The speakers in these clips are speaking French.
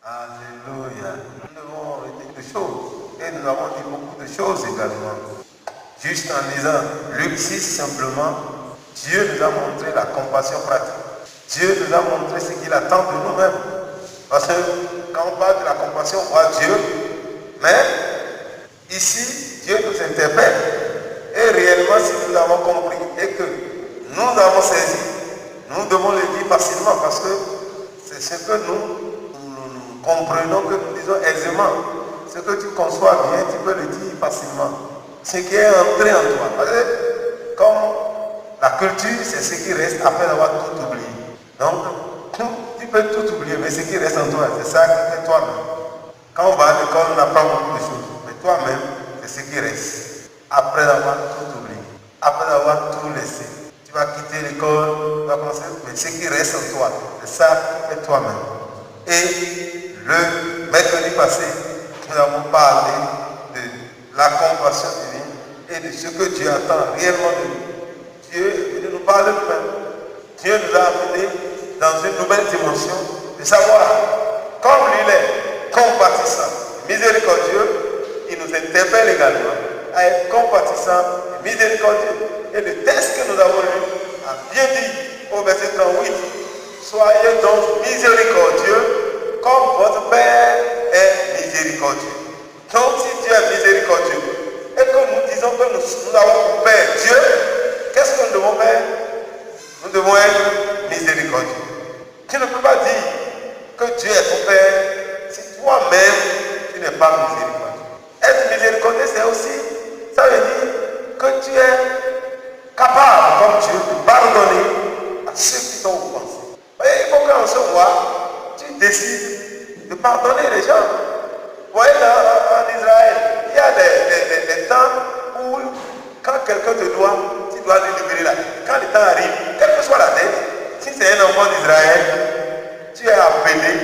Alléluia. Nous devons retenir des choses. Et nous avons dit beaucoup de choses également. Juste en lisant Luc 6 simplement, Dieu nous a montré la compassion pratique. Dieu nous a montré ce qu'il attend de nous-mêmes. Parce que quand on parle de la compassion, on voit Dieu. Mais ici, Dieu nous interpelle. Et réellement, si nous avons compris et que nous avons saisi, nous devons le dire facilement parce que c'est ce que nous comprenons, que nous disons aisément. Ce que tu conçois bien, tu peux le dire facilement. Ce qui est entré en toi. Parce que comme la culture, c'est ce qui reste après avoir tout oublié. Donc, tu peux tout oublier, mais ce qui reste en toi, c'est ça qui est toi-même. Quand on va à l'école, on apprend beaucoup de choses. Mais toi-même, c'est ce qui reste. Après avoir tout oublié, après avoir tout laissé. Tu vas quitter l'école, tu vas commencer, mais ce qui reste en toi, c'est ça qui est toi-même. Et le mercredi passé, nous avons parlé de la compassion divine et de ce que Dieu attend réellement de nous. Dieu nous parle de nous-mêmes. Dieu nous a amenés dans une nouvelle dimension de savoir, comme lui est compatissant, miséricordieux, il nous interpelle également à être compatissant et miséricordieux. Et le texte que nous avons lu a bien dit au verset 38, soyez donc miséricordieux comme votre Père est miséricordieux. Donc si Dieu est miséricordieux et que nous disons que nous avons pour Père Dieu, qu'est-ce que nous devons faire? Nous devons être miséricordieux. Tu ne peux pas dire que Dieu est ton Père si toi-même tu n'es pas miséricordieux. Être miséricordieux, c'est aussi, ça veut dire que tu es capable, comme Dieu, de pardonner à ceux qui t'ont offensé. Il faut qu'en ce mois, tu décides de pardonner les gens. Vous voyez, en Israël, il y a des temps où, quand quelqu'un te doit, tu dois lui libérer la dette. Quand le temps arrive, quelle que soit la dette, si c'est un enfant d'Israël, tu es appelé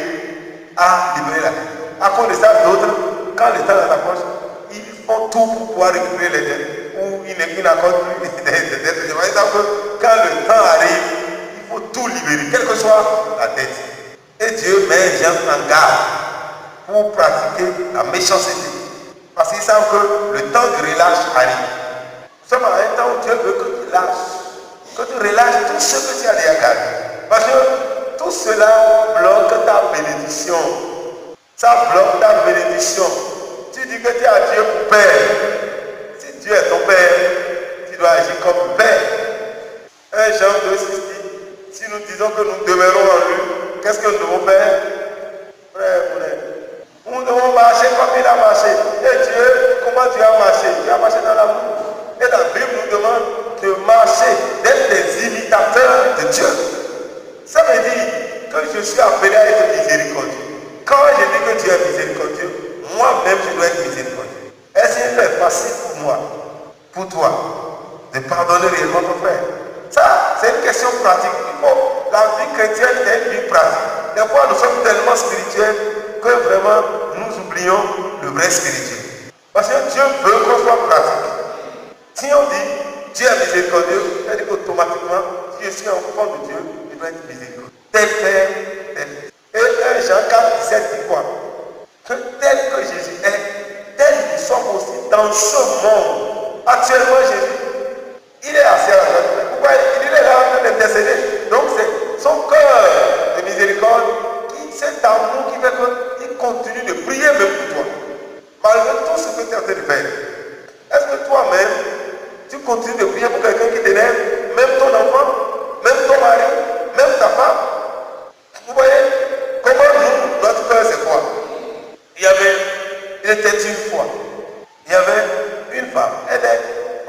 à libérer la dette. À cause de ça, d'autres, quand le temps s'approche, ils font tout pour pouvoir récupérer les dettes. Ou ils n'accordent plus des dettes. Quand le temps arrive, il faut tout libérer, quelle que soit la dette. Et Dieu met les gens en garde pour pratiquer la méchanceté. Parce qu'ils savent que le temps de relâche arrive. Nous sommes à un temps où Dieu veut que tu lâches, que tu relâches tout ce que tu as déjà gardé. Parce que tout cela bloque ta bénédiction. Ça bloque ta bénédiction. Tu dis que tu as Dieu pour Père. Si Dieu est ton Père, tu dois agir comme Père. 1 Jean 2, 6 dit, si nous disons que nous demeurons en lui, qu'est-ce que nous devons faire? Frère, nous devons marcher comme il a marché. Et Dieu, comment Dieu a marché? Dieu a marché dans l'amour. Et la Bible nous demande de marcher, d'être des imitateurs de Dieu. Ça veut dire que je suis appelé à être miséricordieux. Quand je dis que Dieu est miséricordieux, moi-même je dois être miséricordieux. Est-ce qu'il est facile pour moi, pour toi, de pardonner réellement ton frère? Ça, c'est une question pratique. La vie chrétienne est une vie pratique. Des fois, nous sommes tellement spirituels que vraiment, nous oublions le vrai spirituel. Parce que Dieu veut qu'on soit pratique. Si on dit Dieu est miséricordieux, ça dit qu'automatiquement, si je suis un enfant de Dieu, il doit être miséricordieux. Tel Père, tel. Et 1 Jean 4, 17 dit quoi? Que tel que Jésus est, tel nous sommes aussi dans ce monde. Actuellement, Jésus, il est assis à la droite. Pourquoi il est là en train d'intercéder? Donc c'est son cœur de miséricorde, cet amour qui fait qu'il continue de prier même pour toi. Malgré tout ce que tu es en train de faire. Est-ce que toi-même, tu continues de prier pour quelqu'un qui t'énerve, même ton enfant, même ton mari, même ta femme? Vous voyez comment nous, notre cœur c'est quoi? Il était une fois, il y avait une femme,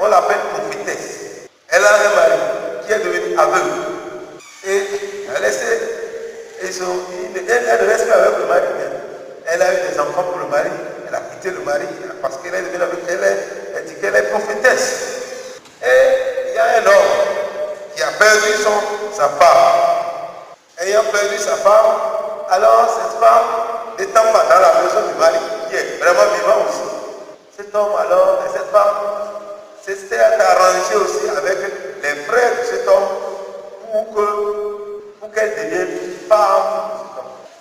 on l'appelle prophétesse. Elle a un mari qui est devenu aveugle. Et elle ne reste pas avec le mari. Elle a eu des enfants pour le mari. Elle a quitté le mari parce qu'elle est devenue aveugle. Elle dit qu'elle est prophétesse. Et il y a un homme qui a perdu sa femme. Ayant perdu sa femme, alors cette femme n'étant pas dans la maison du mari, qui est vraiment vivant aussi. Cet homme alors, et cette femme, s'était arrangé aussi avec les frères de cet homme pour qu'elle devienne femme.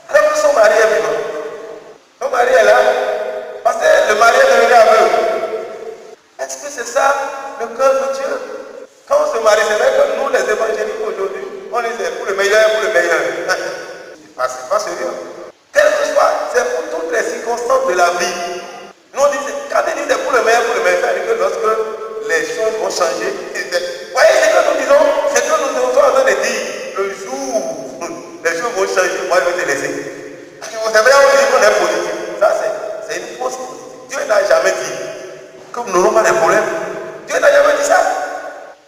Alors que son mari est vivant, C'est vrai, on dit qu'on est positif. Ça, c'est une fausse positive. Dieu n'a jamais dit que nous n'aurons pas de problèmes. Dieu n'a jamais dit ça.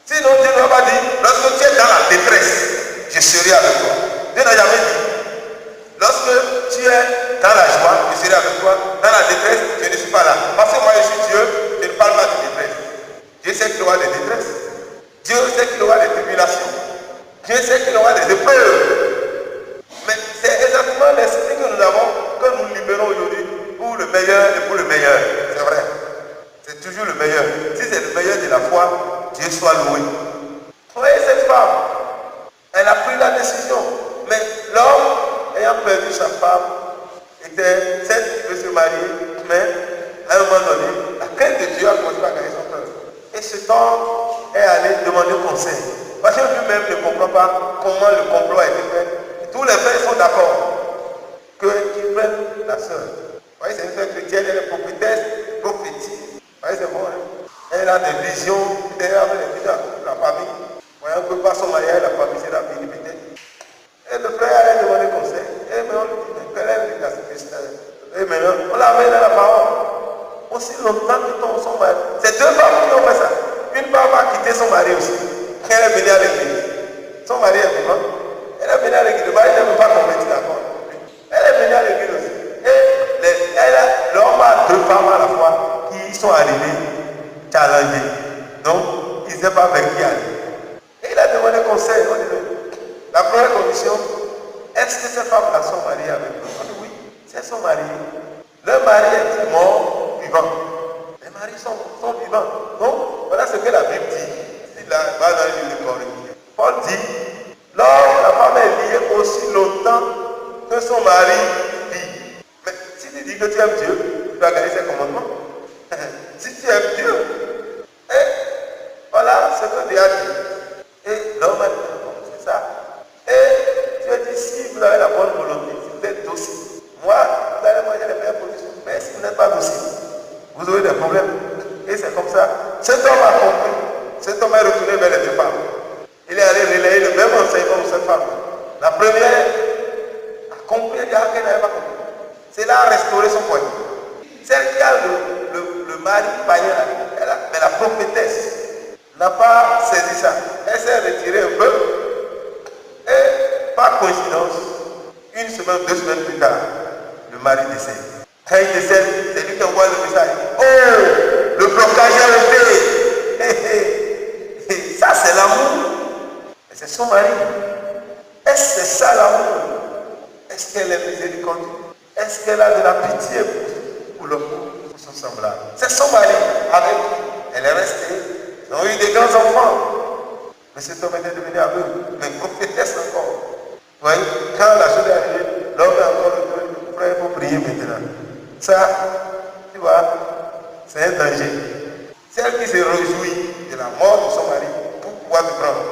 Sinon, Dieu ne va pas dire, lorsque tu es dans la détresse, je serai avec toi. Dieu n'a jamais dit. Lorsque tu es dans la joie, je serai avec toi. Dans la détresse, je ne suis pas là. Parce que moi, je suis Dieu, je ne parle pas de détresse. Dieu sait qu'il y aura des détresses. Dieu sait qu'il y aura des tribulations. Dieu sait qu'il y aura des épreuves. Mais c'est exactement l'esprit que nous avons, que nous libérons aujourd'hui pour le meilleur et pour le meilleur. C'est vrai. C'est toujours le meilleur. Si c'est le meilleur de la foi, Dieu soit loué. Vous voyez cette femme, elle a pris la décision. Mais l'homme, ayant perdu sa femme, était celle qui veut se marier, mais à un moment donné, la crainte de Dieu a commencé à gagner son cœur. Et cet homme est allé demander conseil. Parce que lui-même ne comprend pas comment le complot a été fait. Et tous les frères sont d'accord qu'ils prennent la sœur. Vous voyez, c'est une sœur chrétienne, elle est prophétesse, prophétise. Vous voyez, c'est bon, hein? Elle a des visions, elle a des visions de la famille. Vous voyez, on ne peut pas se marier à la famille, c'est la vie, peut-être. Et le frère allait demander conseil. Et maintenant, on lui dit, mais quelle est la. Et maintenant, on l'amène à la parole. Aussi longtemps que son mari. C'est deux femmes qui ont fait ça. Une femme a quitté son mari aussi. Elle est venue à l'église. Son mari est vivant. Elle est venue à l'église. Le mari n'est même pas converti d'accord. Elle est venue à l'église aussi. Et l'homme a deux femmes à la fois qui sont arrivées challengées. Donc, il ne sait pas vers qui aller. Et il a demandé conseil. On dit, la première condition, est-ce que ces femmes-là sont mariées avec lui? On dit oui, c'est son mari. Leur mari est mort, vivant. Les maris sont vivants. Donc, voilà ce que la Bible dit. Il va dans le livre de Corinthiens. Paul dit, lorsque la femme est liée aussi longtemps que son mari vit. Mais si tu dis que tu aimes Dieu, tu dois garder ses commandements. Si tu aimes Dieu, et voilà ce que Dieu a dit. Et l'homme a dit, c'est ça. Et Dieu dit, si vous avez la bonne volonté, si vous êtes docile, moi, vous allez manger les meilleures productions. Mais si vous n'êtes pas docile, vous aurez des problèmes. Et c'est comme ça. Cet homme a compris. Cet homme est retourné vers les deux femmes. Il est allé relayer le même enseignement de cette femme. La première a compris, elle n'avait pas compris. C'est là à restaurer son foyer. Celle qui a le mari païen, mais la prophétesse n'a pas saisi ça. Elle s'est retirée un peu. Et par coïncidence, une semaine, 2 semaines plus tard, le mari décède. Quand il décède, c'est lui qui envoie le message. Oh, le blocage est levé. Ça, c'est l'amour. Et c'est son mari. Est-ce que c'est ça l'amour? Est-ce qu'elle est miséricordieuse? Est-ce qu'elle a de la pitié pour le pour son semblable? C'est son mari avec qui elle est restée. Ils ont eu des grands enfants. Mais cet homme était devenu aveugle. Mais prophétesse encore. Vous voyez, quand la chose est arrivée, l'homme est encore le frère, il faut prier maintenant. Ça, tu vois, c'est un danger. Celle qui se réjouit de la mort de son mari pour pouvoir te prendre,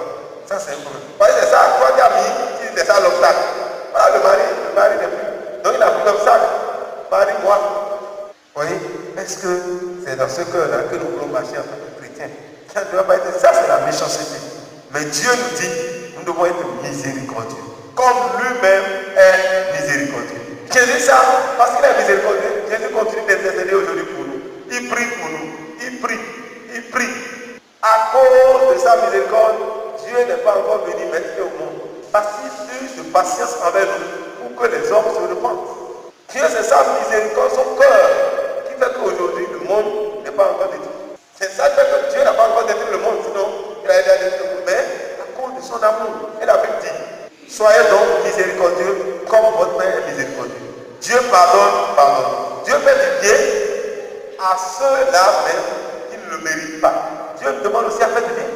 ça c'est un problème. Parce que c'est ça, toi tu as mis, c'est ça l'obstacle. Voilà le mari n'est plus. Donc il n'a plus d'obstacle. Marie-moi. Vous voyez, est-ce que c'est dans ce cœur-là que nous voulons marcher en tant que chrétiens? Ça ne doit pas être ça, c'est la méchanceté. Mais Dieu nous dit, nous devons être miséricordieux. Comme lui-même est miséricordieux. Jésus ça, parce qu'il est miséricordieux, Jésus continue d'intercéder aujourd'hui pour nous. Il prie pour nous. Il prie. À cause de sa miséricorde, Dieu n'est pas encore venu mettre au monde. Parce qu'il use de patience envers nous pour que les hommes se repentent. Dieu, c'est sa miséricorde, son cœur, qui fait qu'aujourd'hui le monde n'est pas encore détruit. C'est ça qui fait que Dieu n'a pas encore détruit le monde, sinon il a déjà détruit le monde. Mais à cause de son amour, et la Bible dit, soyez donc miséricordieux comme votre Père est miséricordieux. Dieu pardonne. Dieu fait du bien à ceux-là même qui ne le méritent pas. Dieu nous demande aussi à faire du bien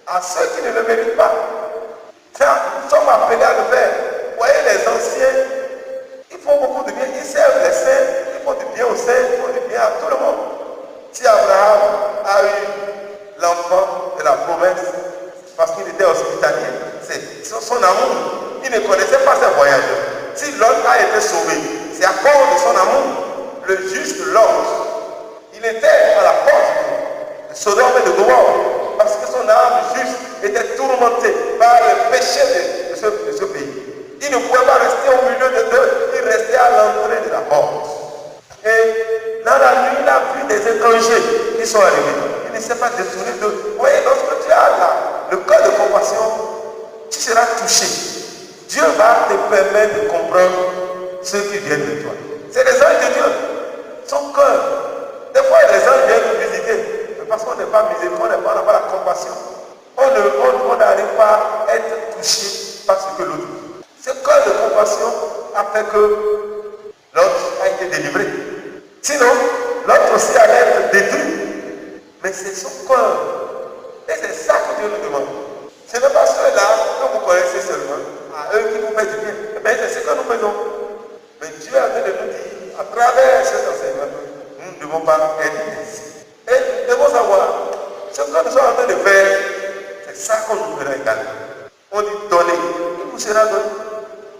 à ceux qui ne le méritent pas. Nous sommes appelés à le faire. Vous voyez, les anciens, ils font beaucoup de bien. Ils servent les saints, ils font du bien aux saints, ils font du bien à tout le monde. Si Abraham a eu l'enfant de la promesse, parce qu'il était hospitalier, c'est son amour. Il ne connaissait pas ses voyageurs. Si l'homme a été sauvé, c'est à cause de son amour. Le juste Lot, il était à la porte de Sodome et de Gomorrhe, parce que son âme juste était tourmentée par le péché de ce pays. Il ne pouvait pas rester au milieu de deux, il restait à l'entrée dangers qui sont arrivés, il ne s'est pas détourné de... Vous voyez, lorsque tu as le cœur de compassion, tu seras touché. Dieu va te permettre de comprendre ceux qui viennent de toi. C'est les anges de Dieu. Son cœur. Des fois, les anges viennent nous visiter. Mais parce qu'on n'est pas miséricordieux, on n'a pas la compassion. On n'arrive pas à être touché par ce que l'autre dit. Ce cœur de compassion a fait que l'autre a été délivré. Sinon, l'autre aussi allait être détruit. Mais c'est son cœur. Et c'est ça que Dieu nous demande. Ce n'est pas ceux-là que vous connaissez seulement, à eux qui vous font du bien. Mais c'est ce que nous faisons. Mais Dieu a fait de nous dire, à travers cet enseignement, nous ne devons pas être ainsi. Et nous devons savoir, ce que nous sommes en train de faire, c'est ça qu'on nous fera également. On dit donner, il vous sera donné.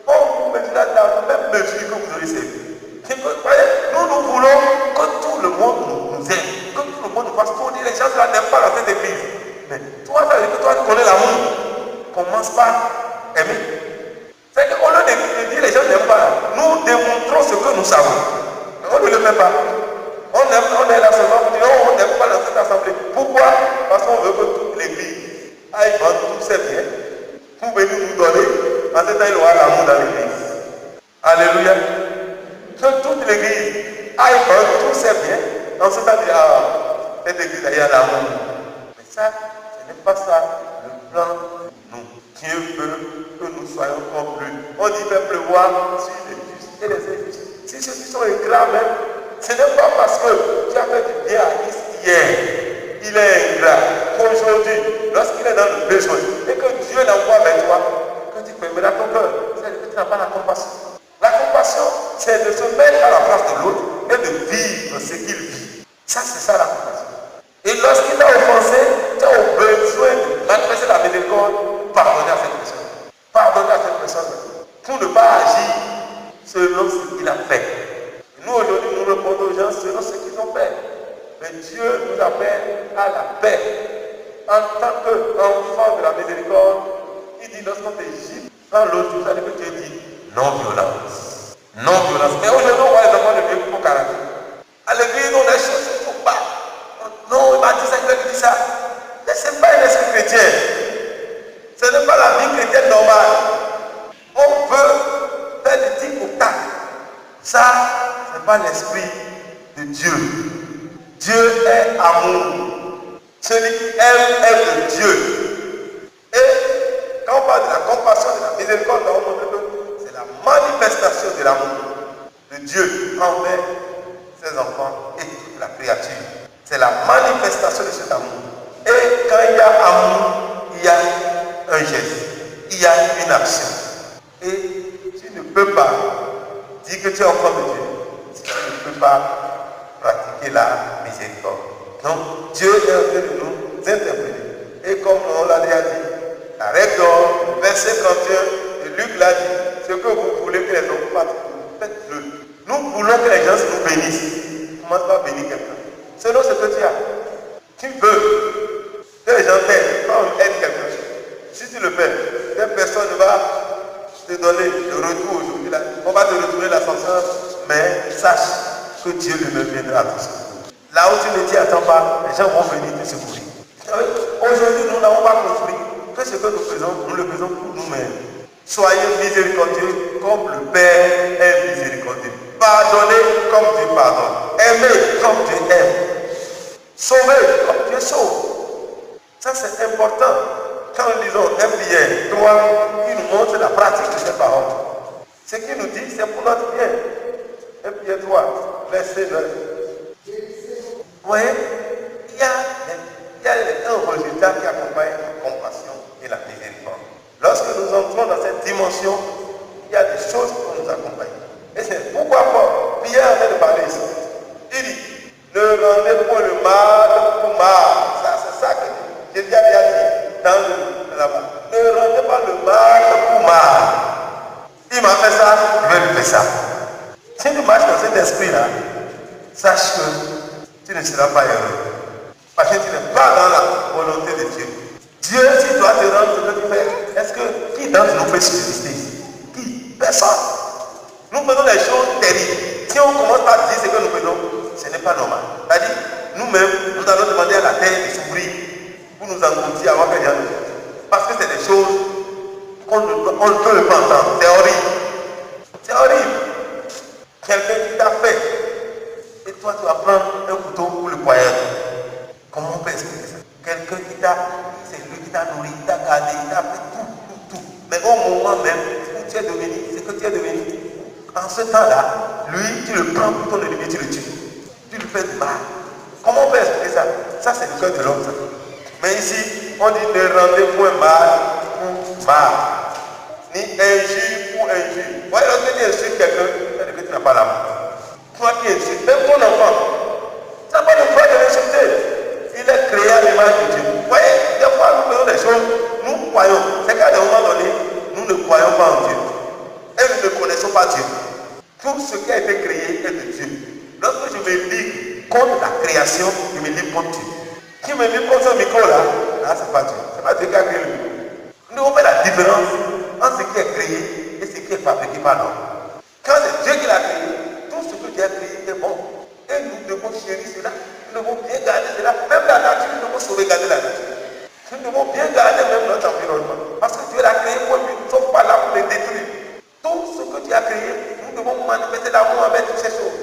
On vous mettra dans la même mesure que vous aurez servi. Nous voulons que tout le monde nous aime, que tout le monde nous fasse tourner. Les gens là n'aiment pas dans cette église. Mais toi, ça veut dire que toi, tu connais l'amour. Commence par aimer. C'est qu'au lieu de dire les gens n'aiment pas, nous démontrons ce que nous savons. On ne le fait pas. On est là seulement pour dire oh, on n'aime pas dans cette assemblée. Pourquoi? Parce qu'on veut que toute l'église aille vendre tous ses biens pour venir nous donner. En ce temps, il y aura l'amour dans l'église. Alléluia. Que toute l'église aille vendre tous ses biens. En ce temps, il y a cette église, il y a l'amour. Mais ça, ce n'est pas ça le plan pour nous. Dieu veut que nous soyons comme lui. On dit faire pleuvoir sur les justes et les injustes. Si ceux qui sont ingrats même, ce n'est pas parce que tu as fait du bien à Christ hier. Il est ingrat. Aujourd'hui, lorsqu'il est dans le besoin et que Dieu l'envoie vers toi, que tu fermeras ton cœur. C'est-à-dire que tu n'as pas la compassion. La compassion, c'est de se mettre à la place de l'autre et de vivre ce qu'il vit. Ça, c'est ça la compassion. Et lorsqu'il t'a offensé, tu as besoin de manifester la miséricorde, pardonner à cette personne. Pardonner à cette personne pour ne pas agir selon ce qu'il a fait. Et nous, aujourd'hui, nous répondons aux gens selon ce qu'ils ont fait. Mais Dieu nous appelle à la paix. En tant qu'enfant de la miséricorde, il dit lorsqu'on te gifle, quand l'autre vous allez que Dieu dit non-violence. Non-violence. Mais aujourd'hui, on voit les enfants de Dieu pour caractère. À l'église, on a des choses qui ne sont pas. Non, il m'a dit ça, il m'a dit ça. Mais ce n'est pas un esprit chrétien. Ce n'est pas la vie chrétienne normale. On veut faire des tic au tac. Ça, ce n'est pas l'esprit de Dieu. Dieu est amour. Celui qui aime de Dieu. Et quand on parle de la compassion, de la miséricorde, on montre que c'est la manifestation de l'amour de Dieu envers ses enfants et toute la créature. C'est la manifestation de cet amour. Et quand il y a amour, il y a un geste, il y a une action. Et tu ne peux pas dire que tu es enfant de Dieu si tu ne peux pas pratiquer la miséricorde. Donc, Dieu est en train de nous interpeller. Et comme on l'a déjà dit, la règle d'or, verset 31, et Luc l'a dit, ce que vous voulez que les hommes fassent, faites-le. Nous voulons que les gens nous bénissent. Commence par bénir quelqu'un. Selon ce que tu as. Tu veux que les gens t'aident, quand on aide quelqu'un. Si tu le fais, personne ne va te donner le retour aujourd'hui. On va te retourner l'ascenseur, mais sache que Dieu lui-même viendra à tout secours. Là où tu ne t'y attends pas, les gens vont venir te secourir. Aujourd'hui, nous n'avons pas compris que ce que nous faisons, nous le faisons pour nous-mêmes. Soyez miséricordieux comme le Père est miséricordieux. Pardonnez comme Dieu pardonne. Aimez comme Dieu aime. Sauvez comme Dieu sauve. Ça, c'est important. Quand nous disons un prière, toi, il nous montre la pratique de cette parole. Ce qu'il nous dit, c'est pour notre bien. Un prière 3, verset 9. Vous voyez, il y a un résultat qui accompagne la compassion et la miséricorde. Lorsque nous entrons dans cette dimension, il y a des choses qui vont nous accompagner. Et c'est pourquoi Pierre est en train de parler ici. Il dit, ne rendez pas le mal pour mal. Ça, c'est ça que Jésus a déjà dit dans là-bas. Ne rendez pas le mal pour mal. Il m'a fait ça, je vais lui faire ça. Si tu marches dans cet esprit-là, sache que tu ne seras pas heureux. Parce que tu n'es pas dans la volonté de Dieu. Dieu, s'il doit te rendre ce que tu fais, est-ce que qui d'entre nous fait subsister? Qui? Personne. Nous faisons des choses terribles. Si on commence à dire ce que nous faisons, ce n'est pas normal. C'est-à-dire, nous-mêmes, Quelqu'un qui t'a fait. Et toi, tu vas prendre un couteau pour le poignarder. Comment on peut expliquer ça? Quelqu'un qui t'a, c'est lui qui t'a nourri, qui t'a gardé, qui t'a fait tout. Mais au moment même où tu es devenu, c'est que tu es devenu. En ce temps-là, lui, tu le prends pour ton ennemi, tu le tues. Tu lui fais du mal. Comment on peut expliquer ça? Ça, c'est le cœur de l'homme, ça. Mais ici, on dit ne rendez point mal pour mal. Ni injure pour injure. Vous voyez, lorsque tu insultes quelqu'un, c'est que tu n'as pas l'amour. Toi qui insultes, même ton enfant, tu n'as pas le droit de l'insulter. Il est créé à l'image de Dieu. Vous voyez, des fois nous faisons des choses, nous croyons. C'est qu'à un moment donné, nous ne croyons pas en Dieu. Et nous ne connaissons pas Dieu. Tout ce qui a été créé est de Dieu. Lorsque je me ligue contre la création, je me ligue contre Dieu. Qui me ligue contre ce micro-là, là, c'est pas Dieu. C'est pas Dieu qui a créé le micro. Nous on fait la différence entre ce qui est créé et ce qui est fabriqué par l'homme. Quand c'est Dieu qui l'a créé, tout ce que Dieu a créé est bon. Et nous devons chérir cela, nous devons bien garder cela. Même la nature, nous devons sauvegarder la nature. Nous devons bien garder même notre environnement. Parce que Dieu l'a créé pour lui, nous ne sommes pas là pour les détruire. Tout ce que Dieu a créé, nous devons manifester l'amour avec toutes ces choses.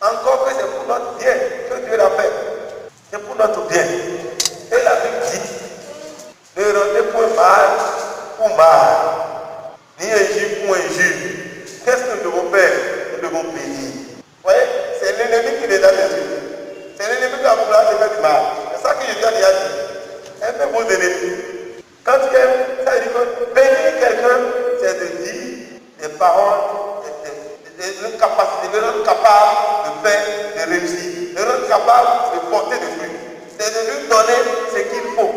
Encore que c'est pour notre bien que Dieu l'a fait. C'est pour notre bien. Et la Bible dit, ne rendez point mal pour mal, ni injure pour injure. Qu'est-ce que nous devons faire? Nous devons bénir. Vous voyez, c'est l'ennemi qui les a détruits. C'est l'ennemi qui a voulu faire du mal. C'est ça que Jésus a déjà dit. Un peu vos ennemis. Quand tu aimes, ça veut dire que bénir quelqu'un, c'est de dire des paroles, une capacité, de rendre capable de faire, de réussir, de rendre capable de porter des fruits. C'est de lui donner ce qu'il faut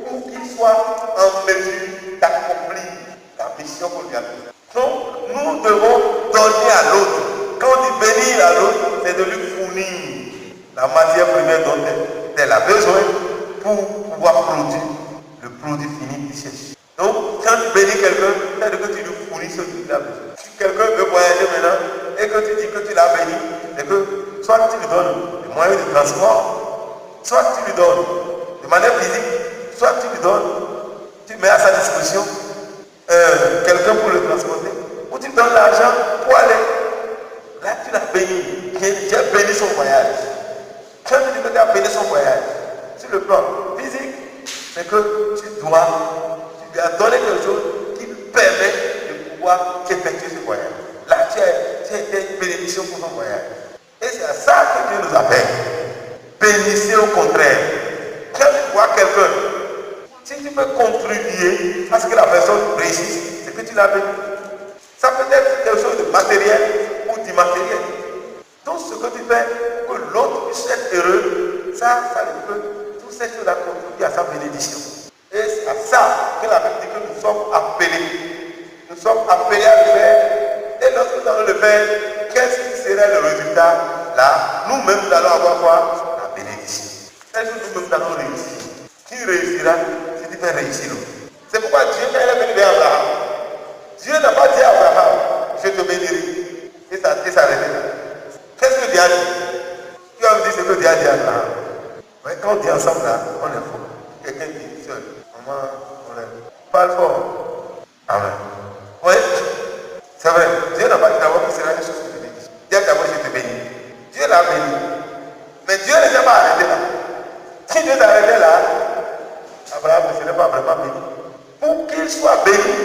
pour qu'il soit en mesure d'accomplir la mission qu'on lui a donnée. Donc, nous devons donner à l'autre. Quand on dit bénir à l'autre, c'est de lui fournir la matière première dont elle a besoin pour pouvoir produire le produit fini qu'il cherche. Donc, quand tu bénis quelqu'un, c'est que tu lui fournis ce qu'il a besoin. Si quelqu'un veut voyager maintenant et que tu dis que tu l'as béni, c'est que soit tu lui donnes les moyens de transport, soit tu lui donnes de manière physique, soit tu lui donnes, tu mets à sa disposition quelqu'un pour le transporter, ou tu donnes l'argent pour aller. Là, tu l'as béni. Tu as béni son voyage. Quand tu dis que tu as béni son voyage, sur le plan physique, c'est que tu lui as donné quelque chose qui lui permet de pouvoir effectuer ce voyage. Là, tu as été une bénédiction pour son voyage. Et c'est à ça que Dieu nous appelle. Bénissez au contraire. Quand tu vois quelqu'un, si tu peux contribuer à ce que la personne réussisse, c'est que tu l'as béni. Ça peut être quelque chose de matériel ou d'immatériel. Tout ce que tu fais pour que l'autre puisse être heureux, ça peut, toutes ces choses-là contribuent à sa bénédiction. Et c'est à ça que la Bible dit que nous sommes appelés. Nous sommes appelés à le faire. Et lorsque nous allons le faire, qu'est-ce qui serait le résultat? Là, nous-mêmes, nous allons avoir quoi? La bénédiction. Est-ce que nous-mêmes, nous allons réussir? Qui réussira si tu fais réussir l'autre? C'est pourquoi Dieu, quand il est venu vers Abraham, Dieu n'a pas dit à Abraham, je te bénirai. Et ça arrêté là. Qu'est-ce que Dieu a dit? Tu vas me dire ce que Dieu a dit à Abraham. Mais quand on dit ensemble là, on est faux. Quelqu'un dit seul. Maman, on est. Parle fort. Amen. Oui, c'est vrai. Dieu n'a pas dit d'abord que c'est la chose que tu bénis. Dieu a d'abord je te bénis. Dieu l'a béni. Mais Dieu ne s'est pas arrêté là. Si Dieu s'arrêtait là, Abraham ne serait pas vraiment béni. Pour qu'il soit béni,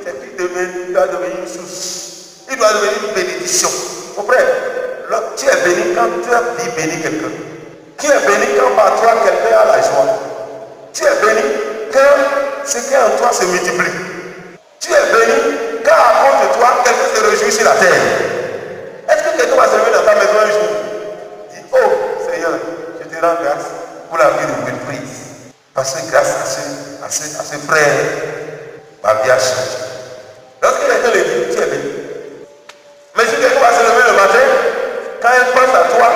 c'est qu'il doit devenir une source. Il doit devenir une bénédiction. Mon frère, tu es béni quand tu as dit béni quelqu'un. Tu es béni quand par toi quelqu'un a la joie. Tu es béni quand ce qui est en toi se multiplie. Tu es béni quand à cause de toi quelqu'un se réjouit sur la terre. Est-ce que quelqu'un va se lever dans ta maison un jour? Dis, oh Seigneur, je te rends grâce pour la vie de Wilfried. Parce que grâce à ce frère, ma vie a changé. Lorsque quelqu'un le dit, tu es béni. Mais si quelqu'un va se lever le matin, quand il pense à toi,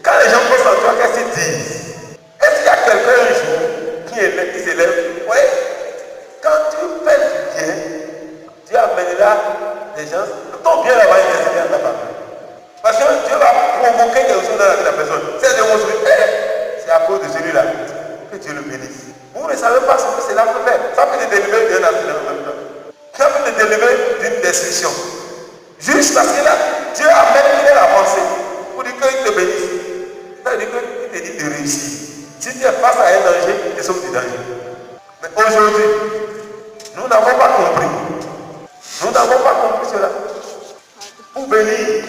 quand les gens pensent à toi, qu'est-ce qu'ils disent? Est-ce qu'il y a quelqu'un un jour qui s'élève? Oui. Quand tu fais du bien, Dieu amènera des gens. Ton bien là-bas, il est bien dans ta famille. Parce que Dieu va provoquer quelque chose dans la vie de la personne. C'est de montrer, c'est à cause de celui-là que Dieu le bénisse. Vous ne savez pas ce que cela peut faire. Ça peut te délivrer d'un accident en même temps. Ça peut te délivrer d'une destruction. Juste parce que là, Dieu a même la pensée pour dire qu'il te bénisse. Ça veut dire qu'il te dit de réussir. Si tu es face à un danger, tu sauves du danger. Mais aujourd'hui, nous n'avons pas compris. Nous n'avons pas compris cela. Pour bénir,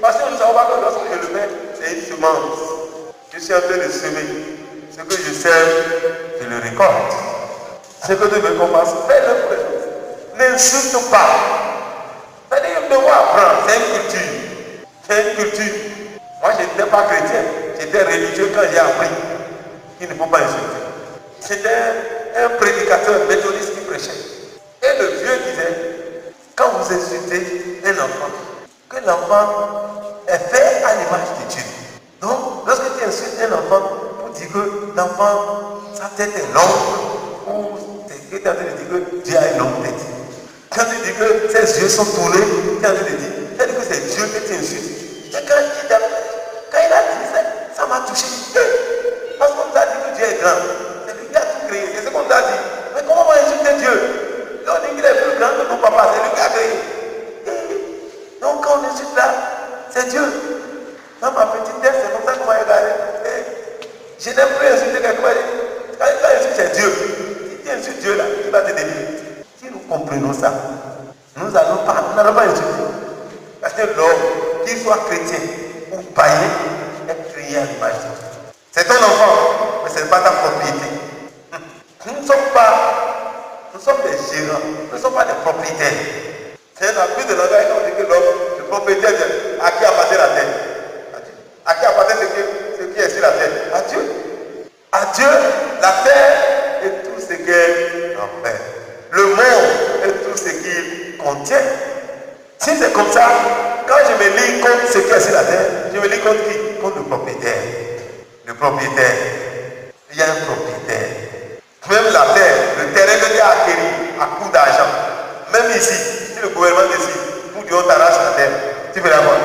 parce que nous ne savons pas que lorsque je le mets, c'est une semence. Je suis en train de semer. Ce que je sème, je le récolte. Ce que Dieu veut qu'on fasse, fais-le pour les autres. N'insulte pas. C'est-à-dire que nous devons apprendre. C'est une culture. C'est une culture. Moi, je n'étais pas chrétien. J'étais religieux quand j'ai appris qu'il ne faut pas insulter. C'était un prédicateur méthodiste qui prêchait. Et le vieux disait, quand vous insultez un enfant, que l'enfant est fait à l'image de Dieu. Donc, lorsque tu insultes un enfant, pour dire que l'enfant, sa tête est longue, ou tu es en train de dire que Dieu a une longue tête. Quand tu dis que ses yeux sont tournés, tu es en train de dire que c'est Dieu que tu insultes. Et quand il a dit ça, ça m'a touché. Parce qu'on nous a dit que Dieu est grand. C'est lui qui a tout créé. C'est ce qu'on nous a dit. Mais comment on va insulter Dieu? Et on dit qu'il est plus grand que nos papas. C'est lui qui a créé. Et donc quand on insulte là, c'est Dieu. Dans ma petite tête, c'est comme ça qu'on m'a regardé. Je n'aime plus insulter quelqu'un. Quand il insulte, c'est Dieu. Si tu insultes Dieu là, il va te détruire. Si nous comprenons ça, nous n'allons pas insulter. Parce que l'homme, qu'il soit chrétien ou païen, est créé à l'image de Dieu. C'est ton enfant, mais ce n'est pas ta propriété. Nous ne sommes des gérants, nous ne sommes pas des propriétaires. C'est un abus de langage quand on dit que l'homme, le propriétaire, à qui appartient la terre? À Dieu. À qui appartient ce qui est sur la terre? À Dieu. À Dieu, la terre et tout ce qu'elle en fait. Le monde et tout ce qu'il contient. Si c'est comme ça, quand je me lis contre ce qui est sur la terre, je me lis contre qui? Contre le propriétaire. Le propriétaire. Il y a un propriétaire. Même la terre, le terrain que tu as acquis à coût d'argent. Même ici, si le gouvernement décide, pour dire on t'arrache la terre, tu fais la quoi?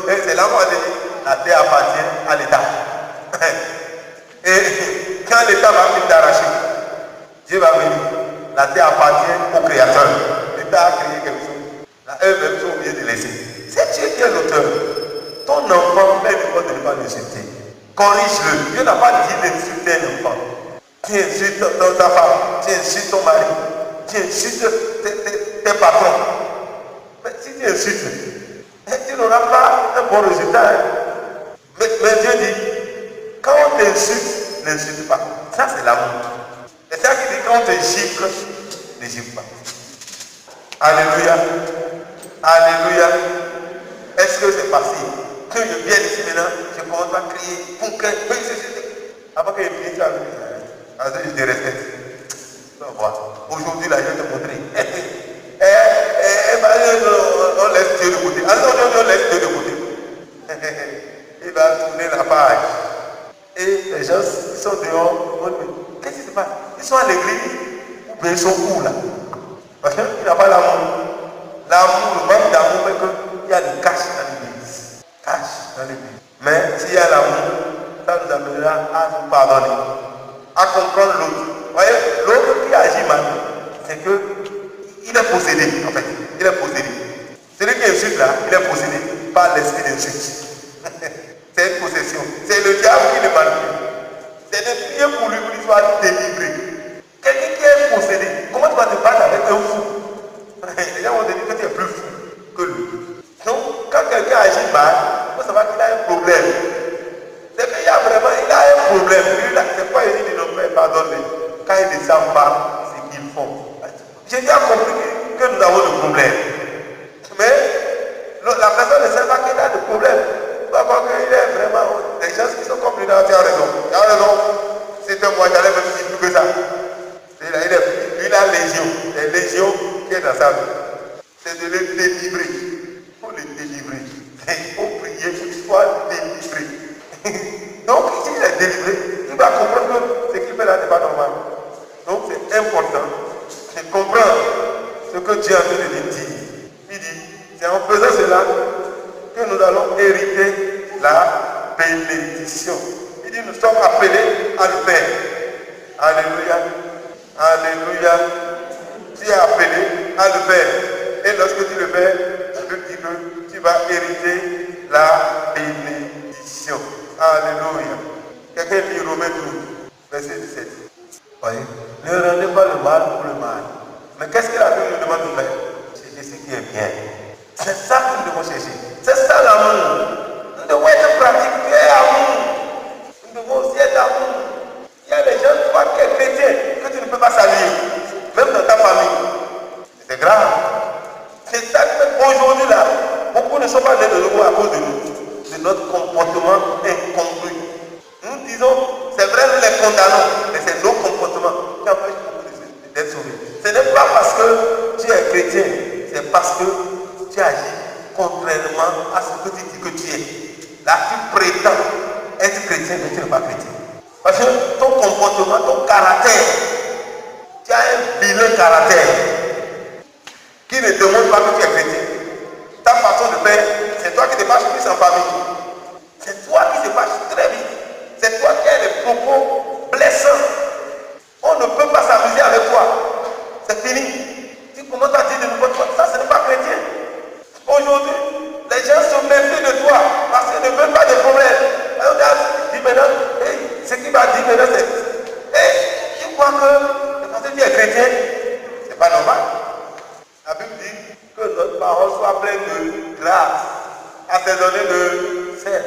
C'est là qu'on va te dire, la terre appartient à l'État. Et quand l'État va venir t'arracher, Dieu va venir. La terre appartient au Créateur. L'État a créé quelque chose. Eux-mêmes sont obligés de laisser. C'est Dieu qui est l'auteur. Ton enfant, même il faut ne pas l'insulter. Corrige-le. Dieu n'a pas dit d'insulter un enfant. Tu insultes ta femme, tu insultes ton mari, tu insultes tes patrons. Mais si tu insultes, tu n'auras pas un bon résultat. Mais Dieu dit, quand on t'insulte, n'insulte pas. Ça, c'est l'amour. C'est ça qui dit, quand on te gifle, ne gifle pas. Alléluia. Alléluia. Est-ce que c'est facile? Que je vienne ici maintenant, je commence à crier pour que. Avant que je finisse avec lui, je te respecte. Aujourd'hui, là, je vais te montrer. On laisse Dieu de côté. Ah non, on laisse Dieu de côté. Il va tourner la page. Et les gens qui sont dehors, qu'est-ce qui se passe? Ils sont à l'église ou bien ils sont où là? Parce qu'il n'a pas l'amour. L'amour, le manque d'amour fait qu'il y a du cash dans l'église. Cash dans l'église. Mais s'il y a l'amour, ça nous amènera à nous pardonner, à comprendre l'autre. Vous voyez, l'autre qui agit mal, c'est qu'il est possédé, en fait. Il est possédé. Celui qui insulte là, il est possédé par l'esprit d'insulte. C'est une possession. C'est le diable qui le manipule. C'est de prier pour lui pour qu'il soit délivré. Quelqu'un qui est possédé, comment tu vas te battre avec un fou? Les gens vont te dire que tu es plus fou que lui. Donc, quand quelqu'un agit mal, il faut savoir qu'il a un problème. C'est qu'il y a vraiment, il a un problème. C'est pas il dit non, mais pardonne-les. Quand ils ne savent pas ce qu'ils font. J'ai déjà compris que nous avons des problèmes. Mais la personne ne sait pas qu'il a des problèmes. Il va voir qu'il est vraiment. Les gens qui sont comme lui, tu as raison. Tu as raison. C'était moi, j'allais même dire plus que ça. Lui, il a légion. Les légions qui est dans sa vie. C'est de le délivrer. Il faut le délivrer. Il faut prier pour qu'il soit délivré. Donc, s'il est délivré, il va comprendre que ce qu'il fait là n'est pas normal. Donc, c'est important de comprendre ce que Dieu a fait de lui dire. Il dit, c'est en faisant cela que nous allons hériter la bénédiction. Il dit, nous sommes appelés à le faire. Alléluia. Alléluia. Tu es appelé à le faire. Et lorsque tu le fais, devons chercher. C'est ça l'amour. Nous devons être pratiques. Tu es amour. Nous devons aussi être amour. Il y a des gens, toi qui es chrétien, que tu ne peux pas saluer. Même dans ta famille. C'est grave. C'est ça que aujourd'hui là, beaucoup ne sont pas nés de nouveau à cause de nous, de notre comportement incongru. Nous disons, c'est vrai, nous les condamnons, mais c'est nos comportements qui empêchent beaucoup d'être sauvés. Ce n'est pas parce que tu es chrétien, c'est parce que tu agis contrairement à ce que tu dis que tu es. Là, tu prétends être chrétien, mais tu n'es pas chrétien. Parce que ton comportement, ton caractère, tu as un vilain caractère qui ne te montre pas que tu es chrétien. Ta façon de faire, c'est toi qui te fâches plus en famille. C'est toi qui te fâches très vite. C'est toi qui as des propos blessants. On ne peut pas s'amuser avec toi. C'est fini. Tu commences à dire de n'importe quoi. Ça, ce n'est pas chrétien. Aujourd'hui, les gens se méfient de toi parce qu'ils ne veulent pas de problème. Alors, dis maintenant, hey, ce qu'il va dire maintenant, c'est hey, tu crois que parce que tu es chrétien, c'est pas normal. La Bible dit que notre parole soit pleine de grâce, assaisonnée de sel.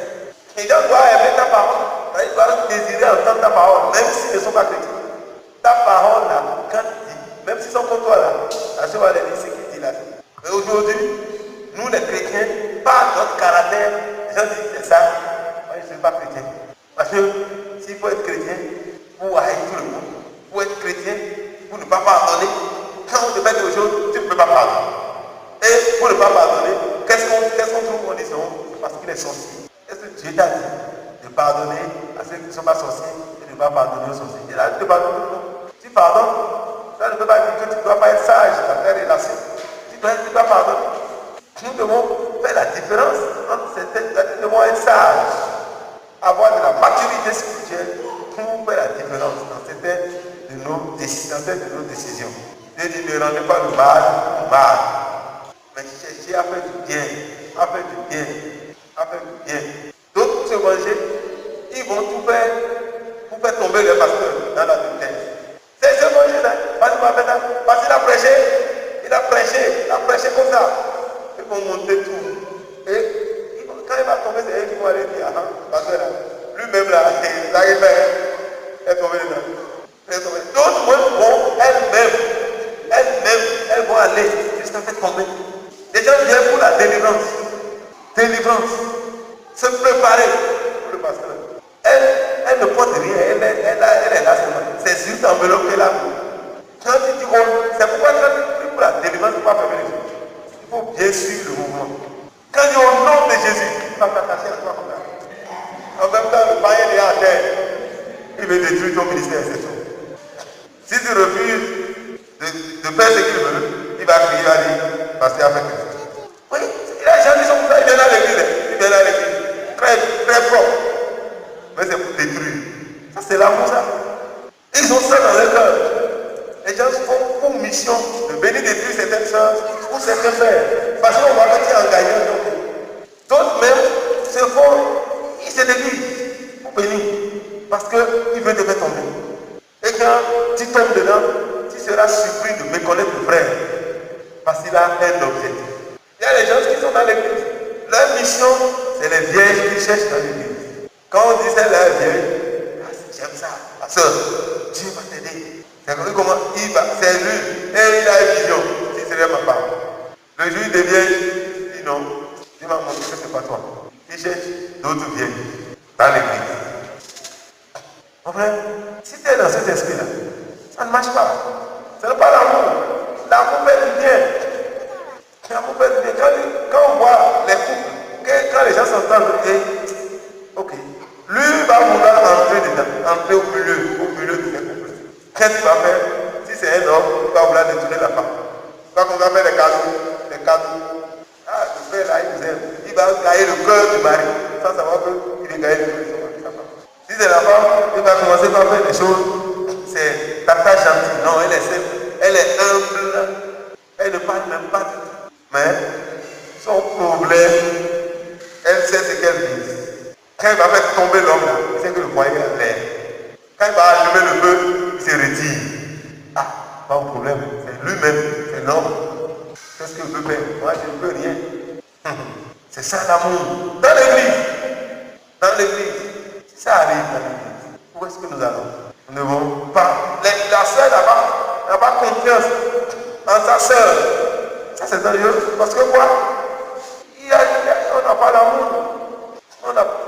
Les gens doivent aimer ta parole. Ils doivent désirer entendre ta parole, même s'ils ne sont pas chrétiens. Ta parole là, quand tu dis, même s'ils sont contre toi là, la chose va leur dire ce qu'il dit là. Mais aujourd'hui, nous les chrétiens, par notre caractère, les gens disent c'est ça, moi je ne suis pas chrétien. Parce que s'il faut être chrétien, pour haïr tout le monde, pour être chrétien, pour ne pas pardonner, quand on te fait quelque chose, tu ne peux pas pardonner. Et pour ne pas pardonner, qu'est-ce qu'on trouve en disant? C'est parce qu'il est sorcier. Est-ce que Dieu t'a dit de pardonner à ceux qui ne sont pas sorciers et de ne pas pardonner aux sorciers? Et là, tu te pardonnes. Tu pardonnes, ça ne peut pas dire que tu ne dois pas être sage dans tes relations. Tu dois pardonner. Nous devons faire la différence entre certaines. Nous devons être sages, avoir de la maturité spirituelle pour faire la différence dans certaines de nos décisions. Dieu dit ne rendez pas le mal au mal, mais cherchez à faire du bien, à faire du bien, à faire du bien. D'autres pour se venger, ils vont tout faire pour faire tomber le pasteur dans la détresse. C'est se venger là, parce qu'il a prêché comme ça. Ils vont monter tout. Et quand il va tomber, c'est eux qui vont aller dire, ah, pasteur là, lui-même là, il est tombé dedans. D'autres vont elles vont aller jusqu'à faire tomber. Les gens viennent pour la délivrance. Se préparer pour le pasteur. Elle ne porte rien, elle est là seulement. C'est juste enveloppe qu'elle a. Quand tu dis, c'est pourquoi quand tu pries pour la délivrance, il ne faut pas fermer les yeux. Il faut bien suivre le mouvement. Quand il dit au nom de Jésus, tu vas t'attacher à toi comme ça. En même temps, le païen est à terre. Il veut détruire ton ministère, c'est tout. Si tu refuses de faire ce qu'il veut, il va crier, il va dire, parce qu'il a fait quelque chose. Oui, il a jamais son frère, il vient à l'église, très, très propre. Mais c'est pour détruire. Ça, c'est l'amour, ça. Ils ont ça dans leur cœur. Les gens font pour mission de venir détruire certaines choses ou certains frères. Parce qu'on voit que tu es engagé. D'autres même ils se déguisent pour venir. Parce qu'ils veulent te faire tomber. Et quand tu tombes dedans, tu seras surpris de méconnaître le frère. Parce qu'il a un objectif. Il y a des gens qui sont dans l'église. Leur mission, c'est les vierges qui cherchent dans l'église. Quand on dit c'est leur vierge, j'aime ça. Ma soeur, Dieu va t'aider. C'est comme comment il va, c'est lui. Et il a une vision. Si serait ma femme. Le jour des vierges, il dit non. Dieu m'a montré que ce n'est pas toi. Il cherche d'autres vierges dans l'église. Mon frère, si tu es dans cet esprit-là, ça ne marche pas. Ce n'est pas l'amour. L'amour fait du bien. L'amour fait du bien. Quand on voit les couples, quand les gens s'entendent, ok, lui va vouloir entrer au milieu de ces couples. Qu'est-ce qu'il va faire? Si c'est un homme, il va vouloir détourner la femme. Quand on va faire les cadeaux. Ah, le frère là, il vous aime. Il va gagner le cœur du mari, sans savoir qu'il est gagné le cœur de sa femme. Si c'est la femme, il va commencer par faire des choses. C'est tata gentille. Non, elle est simple. Elle est humble. Elle ne parle même pas du tout. Mais son problème, elle sait ce qu'elle vise. Quand il va faire tomber l'homme là, il sait que le foyer est l'air. Quand il va allumer le feu, il se retire. Ah, pas de problème. C'est lui-même, c'est l'homme. Qu'est-ce qu'il veut faire? Moi, je ne veux rien. C'est ça l'amour. Dans l'église. Dans l'église. Si ça arrive dans l'église, où est-ce que nous allons? Nous ne devons pas. La sœur n'a pas confiance en sa sœur. Ça c'est dangereux. Parce que quoi? On n'a pas l'amour.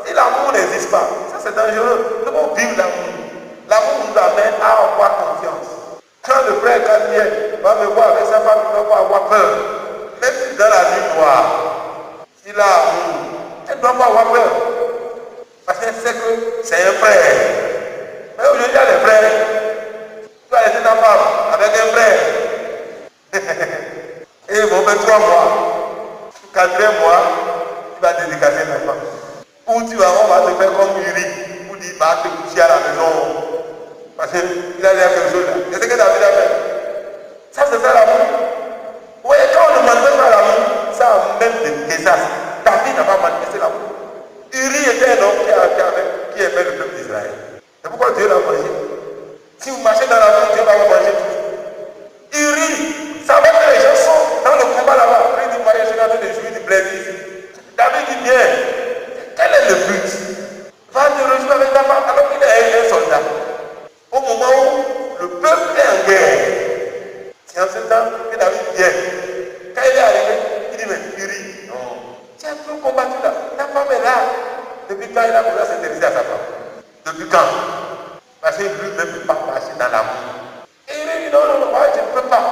Si l'amour n'existe pas, ça c'est dangereux. Nous devons vivre l'amour. L'amour nous amène à avoir confiance. Quand le frère Gabriel va me voir avec sa femme, il ne va pas avoir peur. Même si dans la nuit noire, s'il a amour, elle ne doit pas avoir peur. Parce qu'elle sait que c'est un frère. Mais aujourd'hui, il y a des frères. Tu vas laisser ta femme avec un frère. Et ils vont faire 3 mois. 4e mois, tu vas dédicacer ta femme. Ou on va te faire comme Uri. Ou tu vas te coucher à la maison. Parce qu'il a dit quelque chose là. C'est ce que David a fait. Ça, c'est ça l'amour. Oui, quand on ne manifeste pas l'amour, ça amène des désastres. David n'a pas manifesté l'amour. Uri était un homme qui aimait le peuple d'Israël. C'est pourquoi Dieu l'a mangé. Si vous marchez dans l'amour, Dieu va vous manger tout. Uri savait que les gens sont dans le combat là-bas. Après, il dit, voyez, je suis en train de jouir du plaisir. David dit bien, quel est le but? Va te rejoindre avec ta femme alors qu'il est un soldat. Au moment où le peuple est en guerre, c'est en ce temps que David vient. Quand il est arrivé, il dit, mais Uri, non, tu as tout combattu là. Ta femme est là. Depuis quand il a commencé à s'intéresser à sa femme? Depuis quand? Parce qu'il lui-même ne peut pas marcher dans l'amour. Et Uri dit, non, moi je ne peux pas.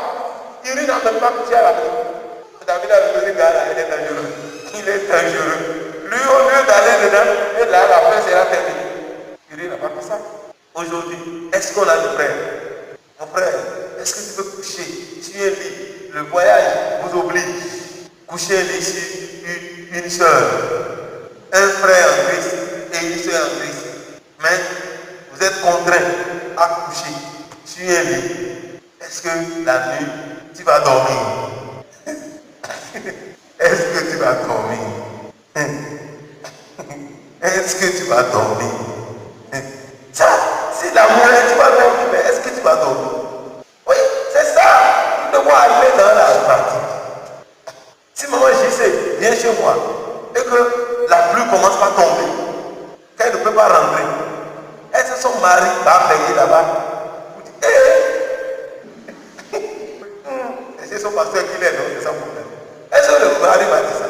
Uri n'a même pas couché à la maison. David a dit, ce gars-là, il est dangereux. Il est dangereux. Lui, au lieu d'aller dedans, et là, la paix sera terminée. Uri n'a pas fait ça. Aujourd'hui, est-ce qu'on a des frères? Mon frère, est-ce que tu peux coucher sur un lit? Le voyage vous oblige. Coucher un lit sur une sœur. Un frère en Christ et une sœur en Christ. Mais vous êtes contraints à coucher sur un lit. Est-ce que la nuit, tu vas dormir? Est-ce que tu vas dormir? Est-ce que tu vas dormir? Ça, si l'amour est, tu vas dormir, mais est-ce que tu vas dormir? Oui, c'est ça. Nous devons arriver dans la pratique. Si maman JC vient chez moi et que la pluie commence par tomber, qu'elle ne peut pas rentrer, est-ce que son mari va payer là-bas? C'est son pasteur qui l'est, non? C'est ça le problème. Est-ce que le mari va dire ça?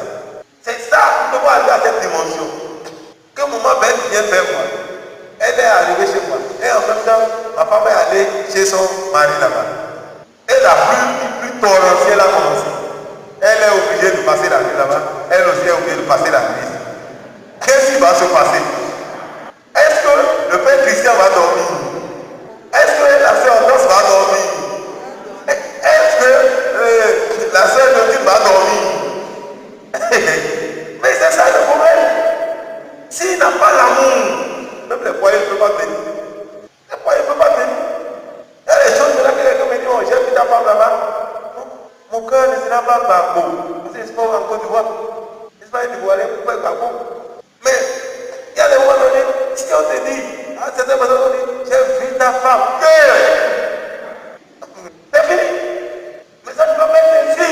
C'est ça, nous devons arriver à cette dimension. Que maman Ben vient faire moi. Elle est arrivée chez moi. Et en même temps, ma femme est allée chez son mari là-bas. Et la pluie torrentielle a commencé. Elle est obligée de passer la nuit là-bas. Elle aussi est obligée de passer la nuit. Qu'est-ce qui va se passer? Est-ce que le père Christian va dormir? Est-ce que la sœur Danse va dormir? Est-ce que la sœur Notine va dormir? Mais c'est ça le problème. S'il n'a pas l'amour, même les foyers ne peuvent pas tenir. Les foyers ne peuvent pas tenir. Il y a des choses là que les gens me disent, oh, j'ai vu ta femme là-bas. Mon cœur ne sera pas Gbagbo. Parce que je suis pas en Côte d'Ivoire. Je ne suis pas un Ivoirien pour faire Gbagbo. Mais il y a des moments donnés, si on te dit, à certaines personnes on dit, j'ai vu ta femme. C'est fini. Mais ça ne peut pas être ainsi.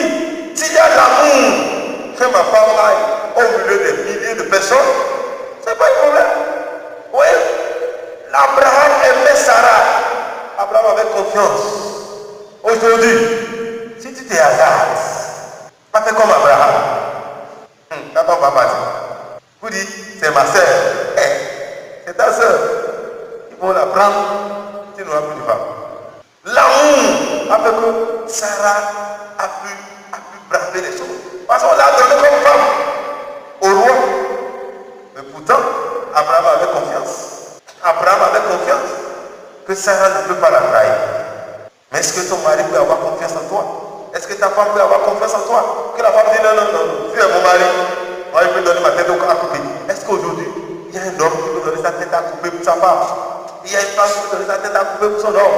S'il y a l'amour, que ma femme aille au milieu des milliers de personnes, ce n'est pas un problème. Oui, l'Abraham aimait Sarah. Abraham avait confiance. Aujourd'hui, si tu te hasardes, pas fait comme Abraham. Ta femme va partir. Vous dites, c'est ma soeur. C'est ta soeur. Il faut la prendre. Tu n'auras plus de femme. L'amour a fait que Sarah a pu braver les choses. Parce qu'on l'a donné comme femme au roi. Mais pourtant, Abraham avait confiance. Abraham avait confiance que Sarah ne peut pas la trahir. Mais est-ce que ton mari peut avoir confiance en toi? Est-ce que ta femme peut avoir confiance en toi? Que la femme dit non, non, non, tu es mon mari, moi je peux donner ma tête à couper. Est-ce qu'aujourd'hui, il y a un homme qui peut donner sa tête à couper pour sa femme? Il y a une femme qui peut donner sa tête à couper pour son homme?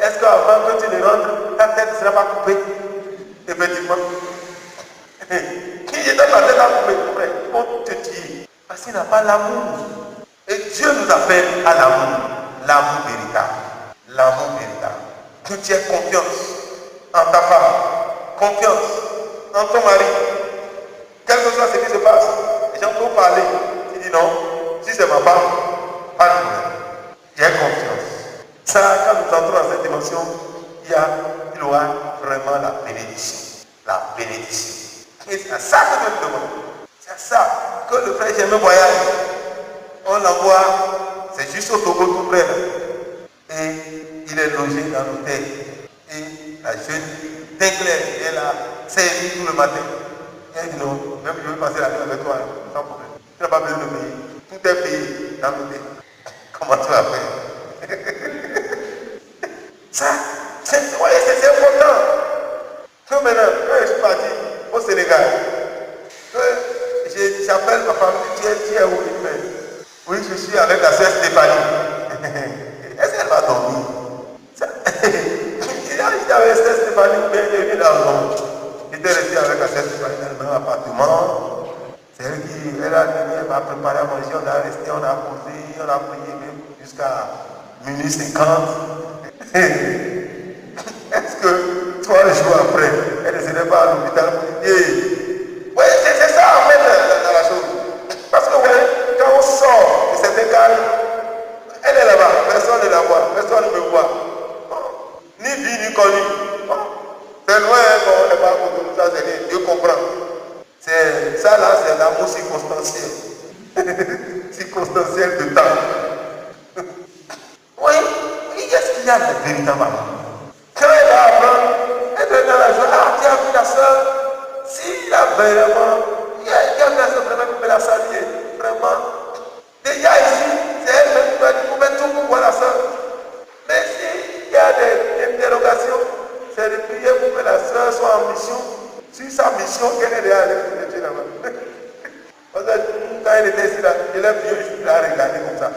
Est-ce qu'avant que tu ne rentres, ta tête ne sera pas coupée? Effectivement. Qui est dans ta tête à couper? Il faut te dire. Parce qu'il n'a pas l'amour. Et Dieu nous appelle à l'amour. L'amour véritable. L'amour véritable. Que tu aies confiance en ta femme. Confiance en ton mari. Quelle que que soit ce qui se passe, les gens peuvent parler. Tu dis non, si c'est ma femme, pas de problème. J'ai confiance. Ça, quand nous entrons dans cette dimension, il aura vraiment la bénédiction. La bénédiction. Et c'est à ça que Dieu nous demande. C'est à ça que le frère Germain voyage. On l'envoie, c'est juste au Togo tout près. Et il est logé dans l'hôtel. Et la jeune Tinclair, elle a servi tout le matin. Elle dit non, même je vais passer la nuit avec toi, sans problème. Tu n'as pas besoin de payer. Tout est payé dans l'hôtel. Comment tu vas faire? Ça, c'est important. Que maintenant, quand je suis parti au Sénégal, j'appelle ma femme, tu es où? Oui, je suis avec la sœur Stéphanie. Est-ce qu'elle va dormir? J'étais avec la sœur Stéphanie, mais elle est dans le monde. J'étais resté avec la sœur Stéphanie dans le même appartement. C'est elle qui, elle m'a préparé à manger, on a resté, on a posé, on a prié même jusqu'à minuit 50. Est-ce que 3 jours après, elle ne serait pas à l'hôpital pour dire, oui, c'est ça en fait dans la chose. Parce que quand on sort de cet écart, elle est là-bas, personne ne la voit, personne ne me voit. Ni vie ni connu. C'est loin, on n'est pas comme ça, c'est rien, Dieu comprend. Ça là, c'est l'amour circonstanciel. Circonstanciel de temps. Oui, qu'est-ce qu'il y a de véritable amour? Quand elle va apprendre, elle est dans la joie. Ah, tu as vu la soeur? Si la vraiment, il y a une soeur vraiment qui peut la saluer. Vraiment. Déjà ici, c'est elle-même qui va dire, vous mettez tout pour voir la soeur. Mais s'il y a des interrogations, c'est de prier pour que la soeur soit en mission. Sur sa mission, qu'elle est déjà allée pour Dieu là-bas. Parce que quand elle était ici, là, je l'ai vu, je l'ai regardé comme ça.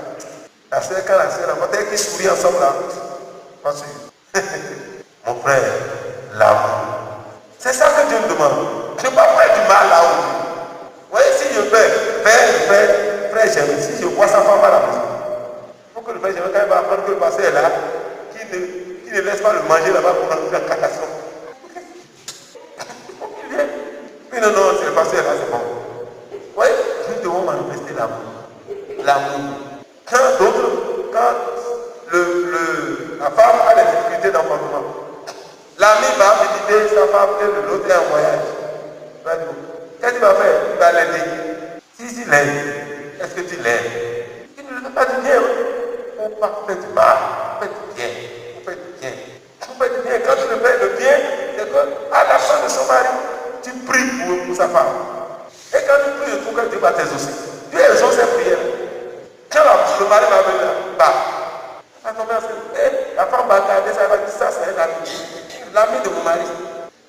La soeur, quand la soeur, la quand qui sourit ensemble là, pas sûr. Mon frère, l'amour. C'est ça que Dieu me demande. Je ne peux pas faire du mal là-haut. Vous voyez, si je fais, frère Germain, si je vois sa femme à la maison, il faut que le frère Germain, quand il va apprendre que le pasteur est là, qu'il ne laisse pas le manger là-bas pour une catastrophe. Il faut qu'il vienne. Mais non, c'est le pasteur là, c'est bon. Vous voyez, nous devons manifester l'amour. L'amour. Quand la femme a des difficultés d'enfantement, l'ami va visiter sa femme et l'autre est en voyage. Qu'est-ce qu'il va faire? Il va l'aider. Si tu l'aides, est-ce que tu l'aides? Il ne le fait pas du bien. Il ne faut pas faire du mal. Il faut faire du bien. Il faut faire du bien. Il faut faire du bien. Quand tu le fais le bien, c'est qu'à la fin de son mari, tu pries pour sa femme. Et quand tu pries, il faut que Dieu va t'exaucer. Dieu exauce ses prières. Quand le mari va venir là, la femme va regarder ça, elle va dire ça, c'est un ami. L'ami de mon mari.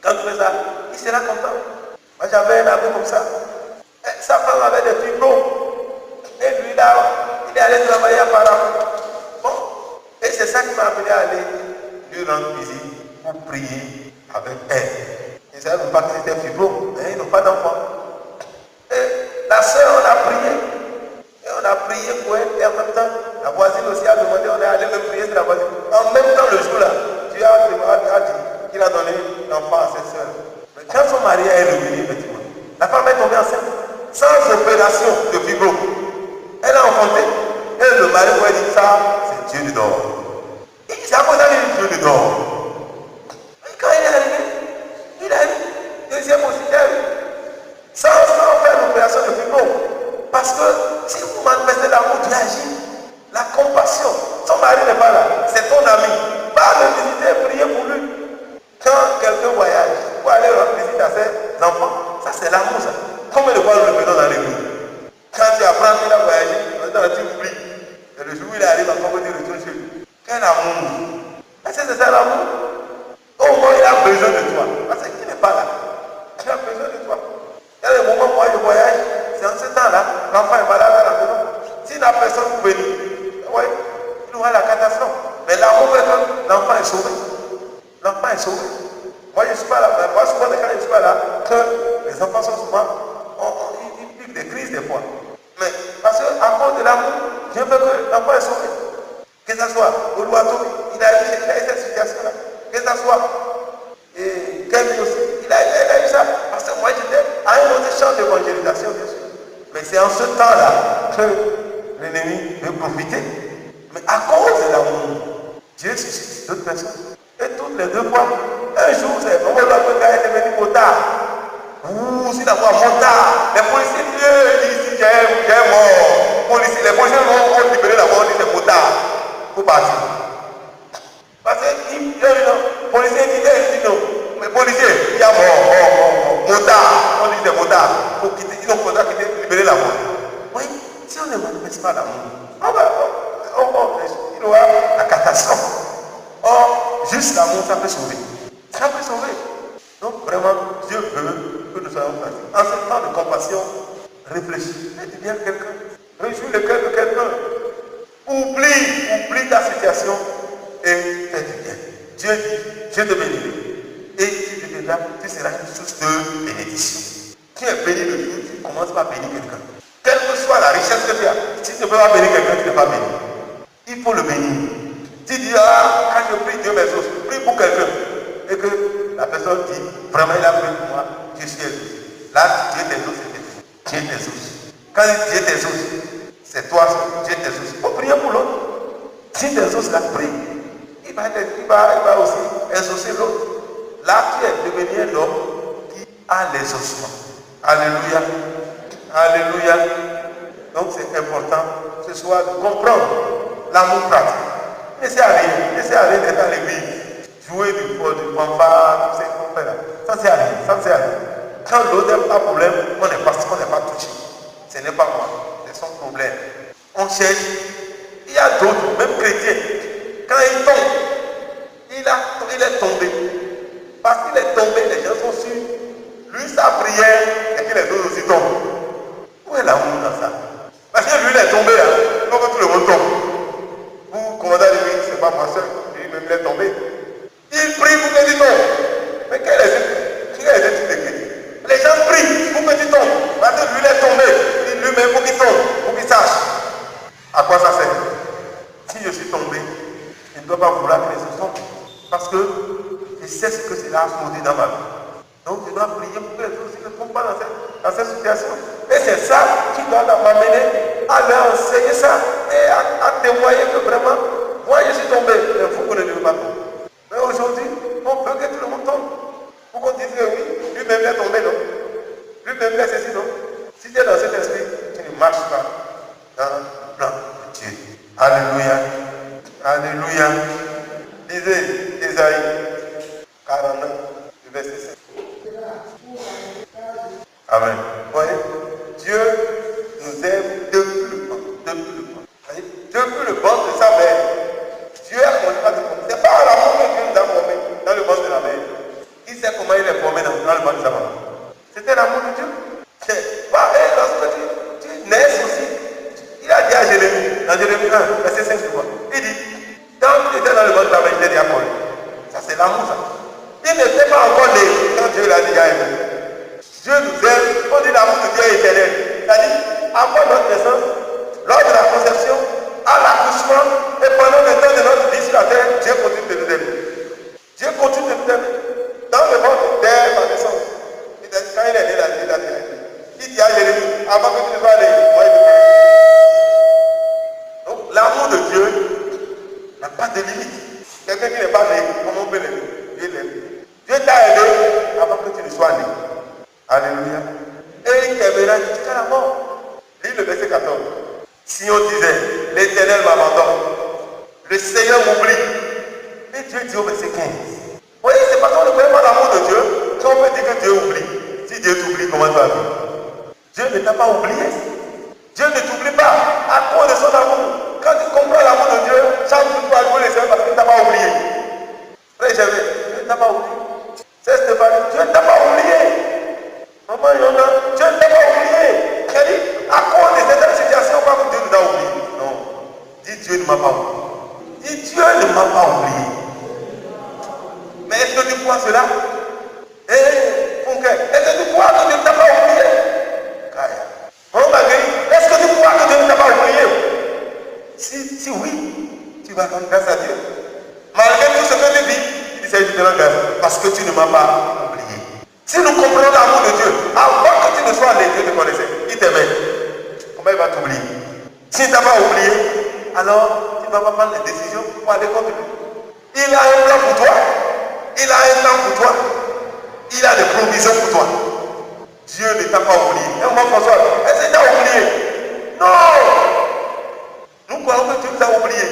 Quand tu fais ça, il sera content. Moi j'avais un ami comme ça. Sa femme avait des fibromes. Et lui là, il est allé travailler à Parapluie. Bon. Et c'est ça qui m'a appelé à aller lui rendre visite pour prier avec elle. Ils ne savaient pas qu'ils étaient fibromes, mais ils n'ont pas d'enfant. Et la sœur, on a prié. Et on a prié pour elle, et en même temps, la voisine aussi a demandé, on est allé me prier sur la voisine. En même temps, le jour-là, Dieu a dit qu'il a donné l'enfant à cette soeur. Mais quand son mari est revenu, effectivement, la femme est tombée enceinte, sans opération de fibro. Elle a enfanté, et le mari lui a dit, ça, c'est Dieu dedans. Et c'est à cause de Dieu dedans. Et quand il est arrivé, il a eu deuxième aussi, sans faire l'opération de fibro. Parce que si vous manifestez l'amour, Dieu agit. La compassion. Son mari n'est pas là. C'est ton ami. Va le visiter et prier pour lui. Quand quelqu'un voyage, pour aller rendre visite à ses enfants, ça c'est l'amour. Ça. Combien de fois nous le faisons dans l'église? Quand tu apprends qu'il a voyagé, tu pries. Et le jour où il arrive, encore tu retournes chez lui. Quel amour! Est-ce que c'est ça l'amour? Au moins il a besoin de toi. Parce qu'il n'est pas là. Il a besoin de toi. Il y a des moments où moi je voyage. C'est en ce temps-là, l'enfant est malade à la maison. S'il n'a personne pour venir, oui, il aura la catastrophe. Mais l'amour fait que l'enfant est sauvé. L'enfant est sauvé. Moi, je ne suis pas là. Moi, souvent, quand je ne suis pas là, que les enfants sont souvent, ils vivent des crises des fois. Mais parce qu'à cause de l'amour, Dieu veut que l'enfant est sauvé. Que ce soit au Loiseau, il a eu cette situation-là. Que ce soit Kevin aussi, il a eu ça. Parce que moi, j'étais à un autre champ d'évangélisation. bien sûr. Mais c'est en ce temps-là que l'ennemi veut profiter. Mais à cause de l'amour, Dieu suscite d'autres personnes. Et toutes les 2 fois, un jour, c'est vraiment le gars est devenu motard. Ouh, c'est d'avoir motard. Les policiers disent j'ai mort. Les policiers vont libérer la mort, ils disent c'est motard. Il faut partir. Parce que le policier dit non. Mais policier, il y a mort. Motard. On dit c'est motard. Il faut quitter. Ils ont quitter, libérer la mort. Oui, si on ne manifeste pas l'amour, il y aura la catastrophe. Or, juste l'amour, ça peut sauver. Ça peut sauver. Donc, vraiment, Dieu veut que nous soyons pratiques. En ce temps de compassion, réfléchis. Fais du bien à quelqu'un. Réjouis le cœur de quelqu'un. Oublie ta situation et fais du bien. Dieu dit, je te bénirai. Et tu deviendras, tu seras une source de bénédiction. Tu es béni le jour, tu commences par bénir quelqu'un. Quelle que soit la richesse que tu as, si tu ne peux pas bénir quelqu'un, tu n'es pas béni. Il faut le bénir. Tu dis, quand je prie Dieu mes os, prie pour quelqu'un. Et que la personne dit, vraiment il a prié pour moi, je suis exaucé. Là, Dieu t'exauce, c'est Dieu t'exauce. Quand Dieu t'exauce, c'est toi, Dieu t'exauce. Il faut prier pour l'autre. Dieu t'exauce, la prie. Il va aussi exaucer l'autre. Là, tu es devenu un homme qui a l'exaucement. Alléluia. Alléluia. Donc c'est important ce soir de comprendre l'amour pratique. Laissez aller d'être à l'église, jouer du fanfare, tout ce qu'on fait là. Ça c'est rien, ça c'est rien. Quand l'autre n'a pas de problème, on n'est pas touché. Ce n'est pas moi, c'est son problème. On cherche. Il y a d'autres, même chrétiens, quand il tombe, il est tombé. Parce qu'il est tombé, les gens sont sûrs. Lui, sa prière, et que les autres aussi tombent. Où est l'amour dans ça? Parce que lui, il est tombé là, donc tout le monde tombe. Vous, commandant de lui, c'est pas moi seul, lui-même il est tombé. Il prie pour que tu tombes. Mais quel est les études de Christ? Les gens prient pour que tu tombes. Parce que lui, il est tombé. Lui-même, pour qu'il tombe, pour qu'il sache. À quoi ça sert? Si je suis tombé, je ne dois pas vouloir que les autres tombent. Parce que je sais ce que cela a produit dans ma vie. Donc je dois prier pour que les autres ne tombent pas dans cette situation. Et c'est ça qui doit m'amener à leur enseigner ça et à témoigner que vraiment, moi je suis tombé, mais vous ne devez pas tomber. Mais aujourd'hui, on veut que tout le monde tombe. Pour qu'on dise que oui, lui-même est tombé, non? Lui-même est ceci, non? Si tu es dans cet esprit, tu ne marches pas dans le plan de Dieu. Alléluia. Alléluia. Lisez Ésaïe 49, verset 7. Amen. Vous voyez, Dieu nous aime depuis le banc. Depuis le banc de sa mère. Dieu a formé à tout. Ce n'est pas l'amour que Dieu nous a formé dans le banc de la mère. Il sait comment il est formé dans le banc de sa maman. C'était l'amour de Dieu. C'est pas, lorsque tu nais aussi, il a dit à Jérémie, dans Jérémie 1, verset 5, il dit, quand tu étais dans le banc de ta mère, il t'a dit à quoi? Ça c'est l'amour, ça. Il n'était pas encore né quand Dieu l'a déjà aimé. Dieu nous aime, on dit l'amour de Dieu est éternel. C'est-à-dire, avant notre naissance, lors de la conception, à l'accouchement et pendant le temps de notre vie sur la terre, Dieu continue de nous aimer. Dieu continue de nous aimer. Dans le ventre dès ma naissance, quand il est né, il dit à Jérémie, avant que tu ne sois né, moi je te connais. Donc l'amour de Dieu n'a pas de limite. Quelqu'un qui n'est pas né, comment on peut l'aimer? Dieu l'aime. Dieu t'a aimé avant que tu ne sois né. Alléluia. Et il t'aimera jusqu'à la mort. Lis le verset 14. Si on disait, l'Éternel m'abandonne, le Seigneur m'oublie. Et Dieu dit au verset 15. Vous voyez, c'est parce qu'on ne connaît pas l'amour de Dieu qu'on peut dire que Dieu oublie. Si Dieu t'oublie, comment tu vas vivre? Dieu ne t'a pas oublié. Dieu ne t'oublie pas à cause de son amour. Quand tu comprends l'amour de Dieu, chaque jour tu vas jouer les seuls parce qu'il ne t'a pas oublié. Frère Gervais, Dieu ne t'a pas oublié. C'est Stéphane, Dieu ne t'a pas oublié. Maman Yona, Dieu ne t'a pas oublié. J'ai dit, à cause de cette situation, pas que Dieu nous a oublié. Non. Dis Dieu ne m'a pas oublié. Dis Dieu ne m'a pas oublié. Mais est-ce que tu crois cela? Est-ce que tu crois que Dieu ne t'a pas oublié? Est-ce que tu crois que Dieu ne t'a pas oublié? Si oui, tu vas rendre grâce à Dieu. Malgré tout ce que tu vis, il s'agit de te rendre grâce. Parce que tu ne m'as pas oublié. Si nous comprenons l'amour de Dieu, avant que tu ne sois né, Dieu te connaissait. t'oublier. S'il ne t'a pas oublié, alors tu ne vas pas prendre les décisions pour aller contre lui. Il a un plan pour toi. Il a un plan pour toi. Il a des provisions pour toi. Dieu ne t'a pas oublié. Et moi, François, est-ce qu'il t'a oublié? Non! Nous croyons que Dieu nous a oubliés.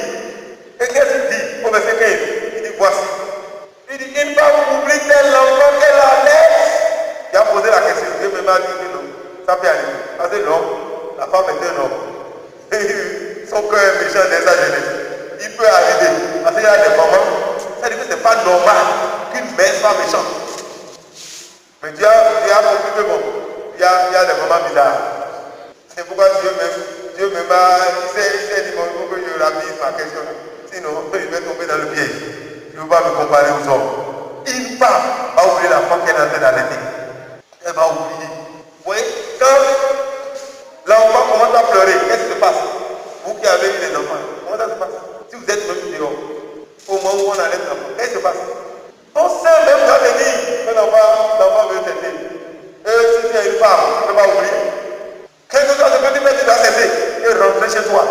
Et qu'est-ce qu'il dit au verset 15? Il dit voici. Il dit une femme oublie tel enfant qu'elle a laisse. Il a posé la question. Dieu me m'a dit que non. Ça peut arriver. Parce que l'homme, la femme est un homme. Et son cœur est méchant dès sa jeunesse. Il peut arriver. Parce qu'il y a des moments. C'est-à-dire que ce n'est pas normal qu'une mère soit méchante. Mais Dieu a compris que bon, il y a des moments bizarres. C'est pourquoi Dieu me m'a. Il s'est dit, bon, il faut que je rapide ma question. Sinon, je vais tomber dans le piège. Je ne veux pas me comparer aux hommes. Une femme va oublier la femme qu'elle est en train d'allaiter. Elle va oublier. Vous voyez, quand l'enfant commence à pleurer, qu'est-ce qui se passe? Vous qui avez eu des enfants, comment ça se passe? Si vous êtes même dehors, au moment où on allait l'enfant, qu'est-ce qui se passe? Ton sein même doit te dire que l'enfant veut t'aider. Et si tu es une femme, tu ne peux pas oublier. Quel que soit ce que tu fais, tu dois cesser et rentrer chez toi.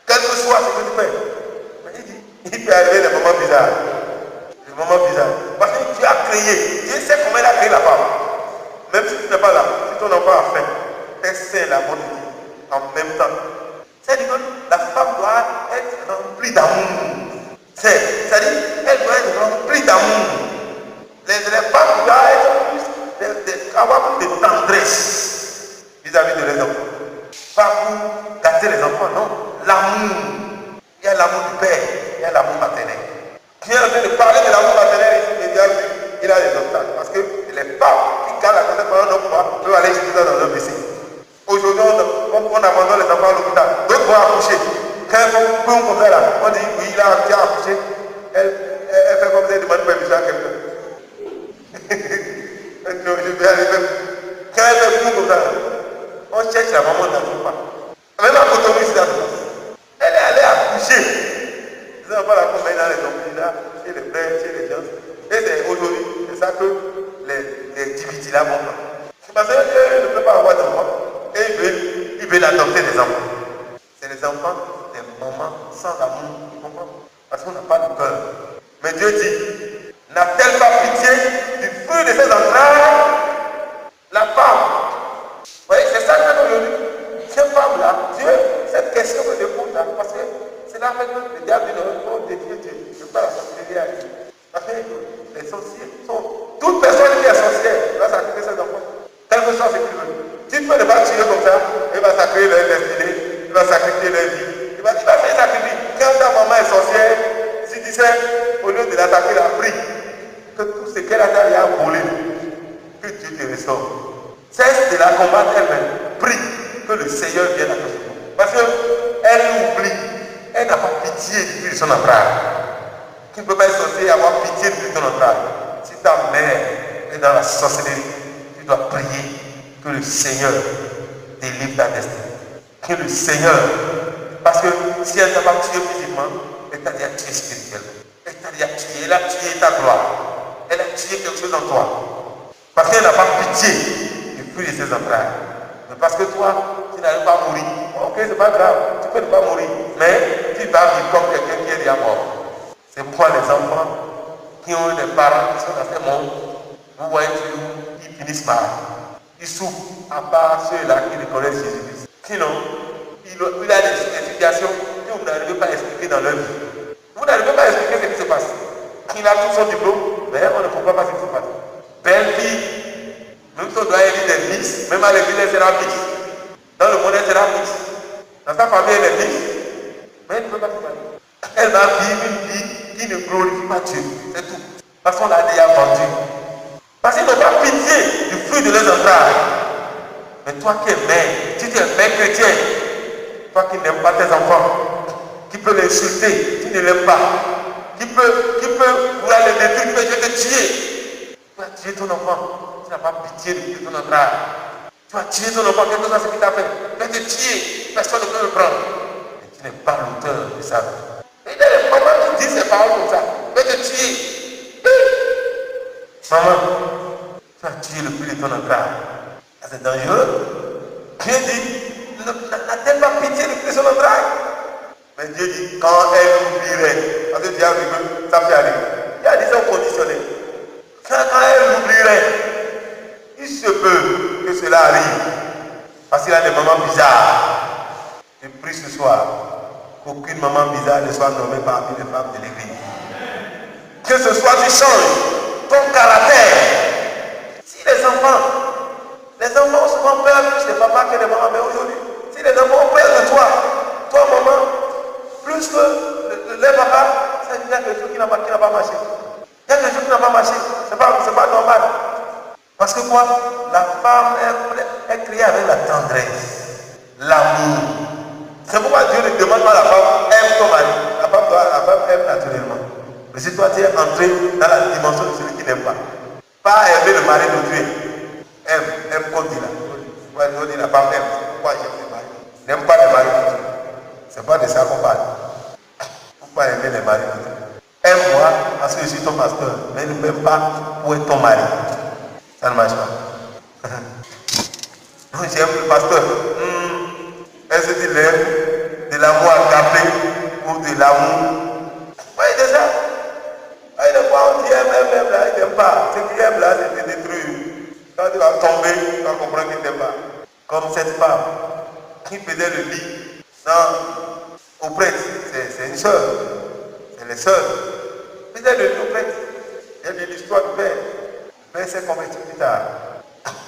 Quel que soit ce que tu fais. Mais il peut arriver des moments bizarres. Des moments bizarres. Parce que Dieu a créé. Dieu sait comment il a créé la femme. Même si tu n'es pas là, si ton enfant a faim, tes seins la vont te dire en même temps. C'est-à-dire que la femme doit être remplie d'amour. C'est-à-dire elle doit être remplie d'amour. Les femmes doivent avoir plus de tendresse vis-à-vis de leurs enfants. Pas pour gâter les enfants, non. L'amour. Il y a l'amour du père, il y a l'amour maternel. Qui est en train de parler de l'amour maternel ici, il a des obstacles. Parce que les femmes qui gardent la connaissance pendant 9 mois peuvent aller jusqu'à dans leur WC. Aujourd'hui, on abandonne les enfants à l'hôpital. D'autres vont accoucher. Quand elles font comme ça là, on dit oui, il a accouché. Elle fait comme ça, elle demande permission à quelqu'un. Je vais arriver. Quand elle fait comme ça, on cherche la maman dans le pas. Même à Cotonou, ici, elle est allée accoucher. Les enfants la comprennent dans les hôpitaux, là, chez les pères, chez les gens. Et c'est aujourd'hui, c'est ça que les divitis là vont faire. C'est parce qu'elle ne peut pas avoir d'enfants. Et il veut adopter des enfants. C'est les enfants des mamans sans amour. Vous comprenez? Parce qu'on n'a pas de cœur. Mais Dieu dit, n'a-t-elle pas pitié du fruit de ses entrailles? La femme. Vous voyez, c'est ça que aujourd'hui. Cette femme-là, Dieu, cette question que je pose là, parce que c'est là que le diable dit, non, défier Dieu. Je ne peux pas la sorcellerie à Dieu. Parce que les sorciers sont. Toute personne qui est sorcière va sacrifier ses enfants. Quel que soit ce qu'il veut. Si tu peux ne pas tuer comme ça, il va sacrifier leur destinée, il va sacrifier leur vie. Il va faire sacrifier. Quand ta maman est sorcière, si tu sais, au lieu de l'attaquer, la prie, que tout ce qu'elle a volé, que Dieu te restaure. Cesse de la combattre elle-même. Prie que le Seigneur vienne à toi. Parce qu'elle oublie, elle n'a pas pitié du fruit de son entraille. Tu ne peux pas être sorcier et avoir pitié du fruit de ton entraille. Si ta mère est dans la sorcellerie, tu dois prier que le Seigneur délivre ta destinée. Que le Seigneur, parce que si elle ne t'a pas tué physiquement, elle t'a déjà tué spirituellement. Elle t'a déjà tué, elle a tué ta gloire. Elle a tué quelque chose en toi. Parce qu'elle n'a pas pitié du fruit de ses entrailles. Mais parce que toi, tu n'arrives pas à mourir. Ok, c'est pas grave, tu peux ne pas mourir. Mais tu vas vivre comme quelqu'un qui est déjà mort. C'est pourquoi les enfants qui ont des parents qui sont dans ce monde, vous voyez toujours, ils finissent mal. Ils souffrent, à part ceux-là qui ne connaissent Jésus-Christ. Sinon, il a des situations que vous n'arrivez pas à expliquer dans leur vie. Vous n'arrivez pas à expliquer ce qui se passe. Il a tout son diplôme, mais on ne comprend pas ce qui se passe. Belle fille, même si on doit élire des Miss, même à l'église, elle sera Miss. Dans le monde, elle sera Miss. Dans sa famille, elle est Miss. Mais elle ne peut pas se passer. Elle va vivre une vie qui ne glorifie pas Dieu. C'est tout. Parce qu'on l'a déjà vendu. Parce qu'ils n'ont pas pitié du fruit de leurs entrailles. Mais toi qui es mère, si tu es mère chrétienne, toi qui n'aimes pas tes enfants, qui peut les insulter, tu ne l'aimes pas, qui peut vouloir les détruire, tu peux te tuer. Tu vas tuer ton enfant, tu n'as pas pitié du fruit de ton entraille. Tu vas tuer ton enfant, quelque chose à ce qu'il t'a fait. Tu vas te tuer, personne ne peut le prendre. Mais tu n'es pas l'auteur de ça. Et il y a des mamans qui disent ces paroles comme ça. Tu vas te tuer. Maman, tu as tué le fruit de ton entraille. C'est dangereux. Dieu dit, n'a-t-elle pas pitié de son entraille? Mais Dieu dit, quand elle oublierait, parce que Dieu a vu que ça peut arriver. Il y a des gens conditionnés. Quand elle oublierait, il se peut que cela arrive. Parce qu'il y a des mamans bizarres. Je prie ce soir qu'aucune maman bizarre ne soit nommée parmi les femmes de l'église. Que ce soit tu changes ton caractère. Si les enfants ont souvent peur plus des papas que des mamans, mais aujourd'hui, si les enfants ont peur de toi, maman, plus que les papas, ça veut dire quelque chose qui n'a pas marché. Il y a quelque chose qui n'a pas marché. C'est pas normal. Parce que quoi? La femme est créée avec la tendresse, l'amour. C'est pourquoi Dieu ne demande pas à la femme aime ton mari. La femme aime naturellement. Mais si toi tu es entré dans la dimension de celui qui n'aime pas, pas aimer le mari d'autrui, aime comme dit là. On dit la femme aime. Pourquoi j'aime le mari? N'aime pas le mari d'autrui. C'est pas de ça qu'on parle. Pourquoi aimer les maris d'autrui? Aime-moi parce que je suis ton pasteur, mais ne m'aime pas pour être ton mari. Ça ne marche pas. Donc j'aime le pasteur. Est-ce que tu l'aimes de l'amour agapé ou de l'amour? Oui, c'est ça. Oui, des fois on dit aime là, il n'aime pas. Ce qu'il aime là, c'est te détruire. Quand tu vas tomber, tu vas comprendre qu'il ne t'aime pas. Comme cette femme qui faisait le lit au prêtre. C'est une soeur. C'est les soeurs. Faisait le lit au prêtre. Il y a de l'histoire du père. Le père s'est converti plus tard.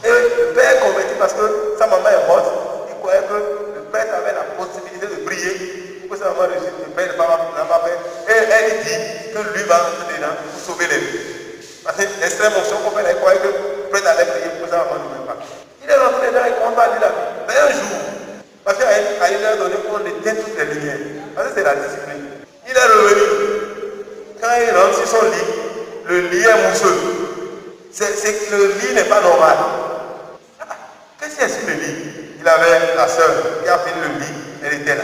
Et le père est converti parce que sa maman est morte. Il croyait que le père avait la possibilité de prier pour que sa maman réussisse. Le père n'a pas fait. Et elle dit que lui va rentrer dedans pour sauver les vies. Parce que l'extrême option qu'on fait, il croyait que le père allait prier pour que sa maman ne meure pas. Il est rentré dedans et commence à lire la Bible. Mais un jour, parce qu'à une heure donnée, on éteint toutes les lumières. Parce que c'est la discipline. Il est revenu. Quand il rentre sur son lit, le lit est mousseux. C'est que le lit n'est pas normal. Qu'est-ce qu'il y a sur le lit? Il avait la soeur qui a fini le lit, elle était là.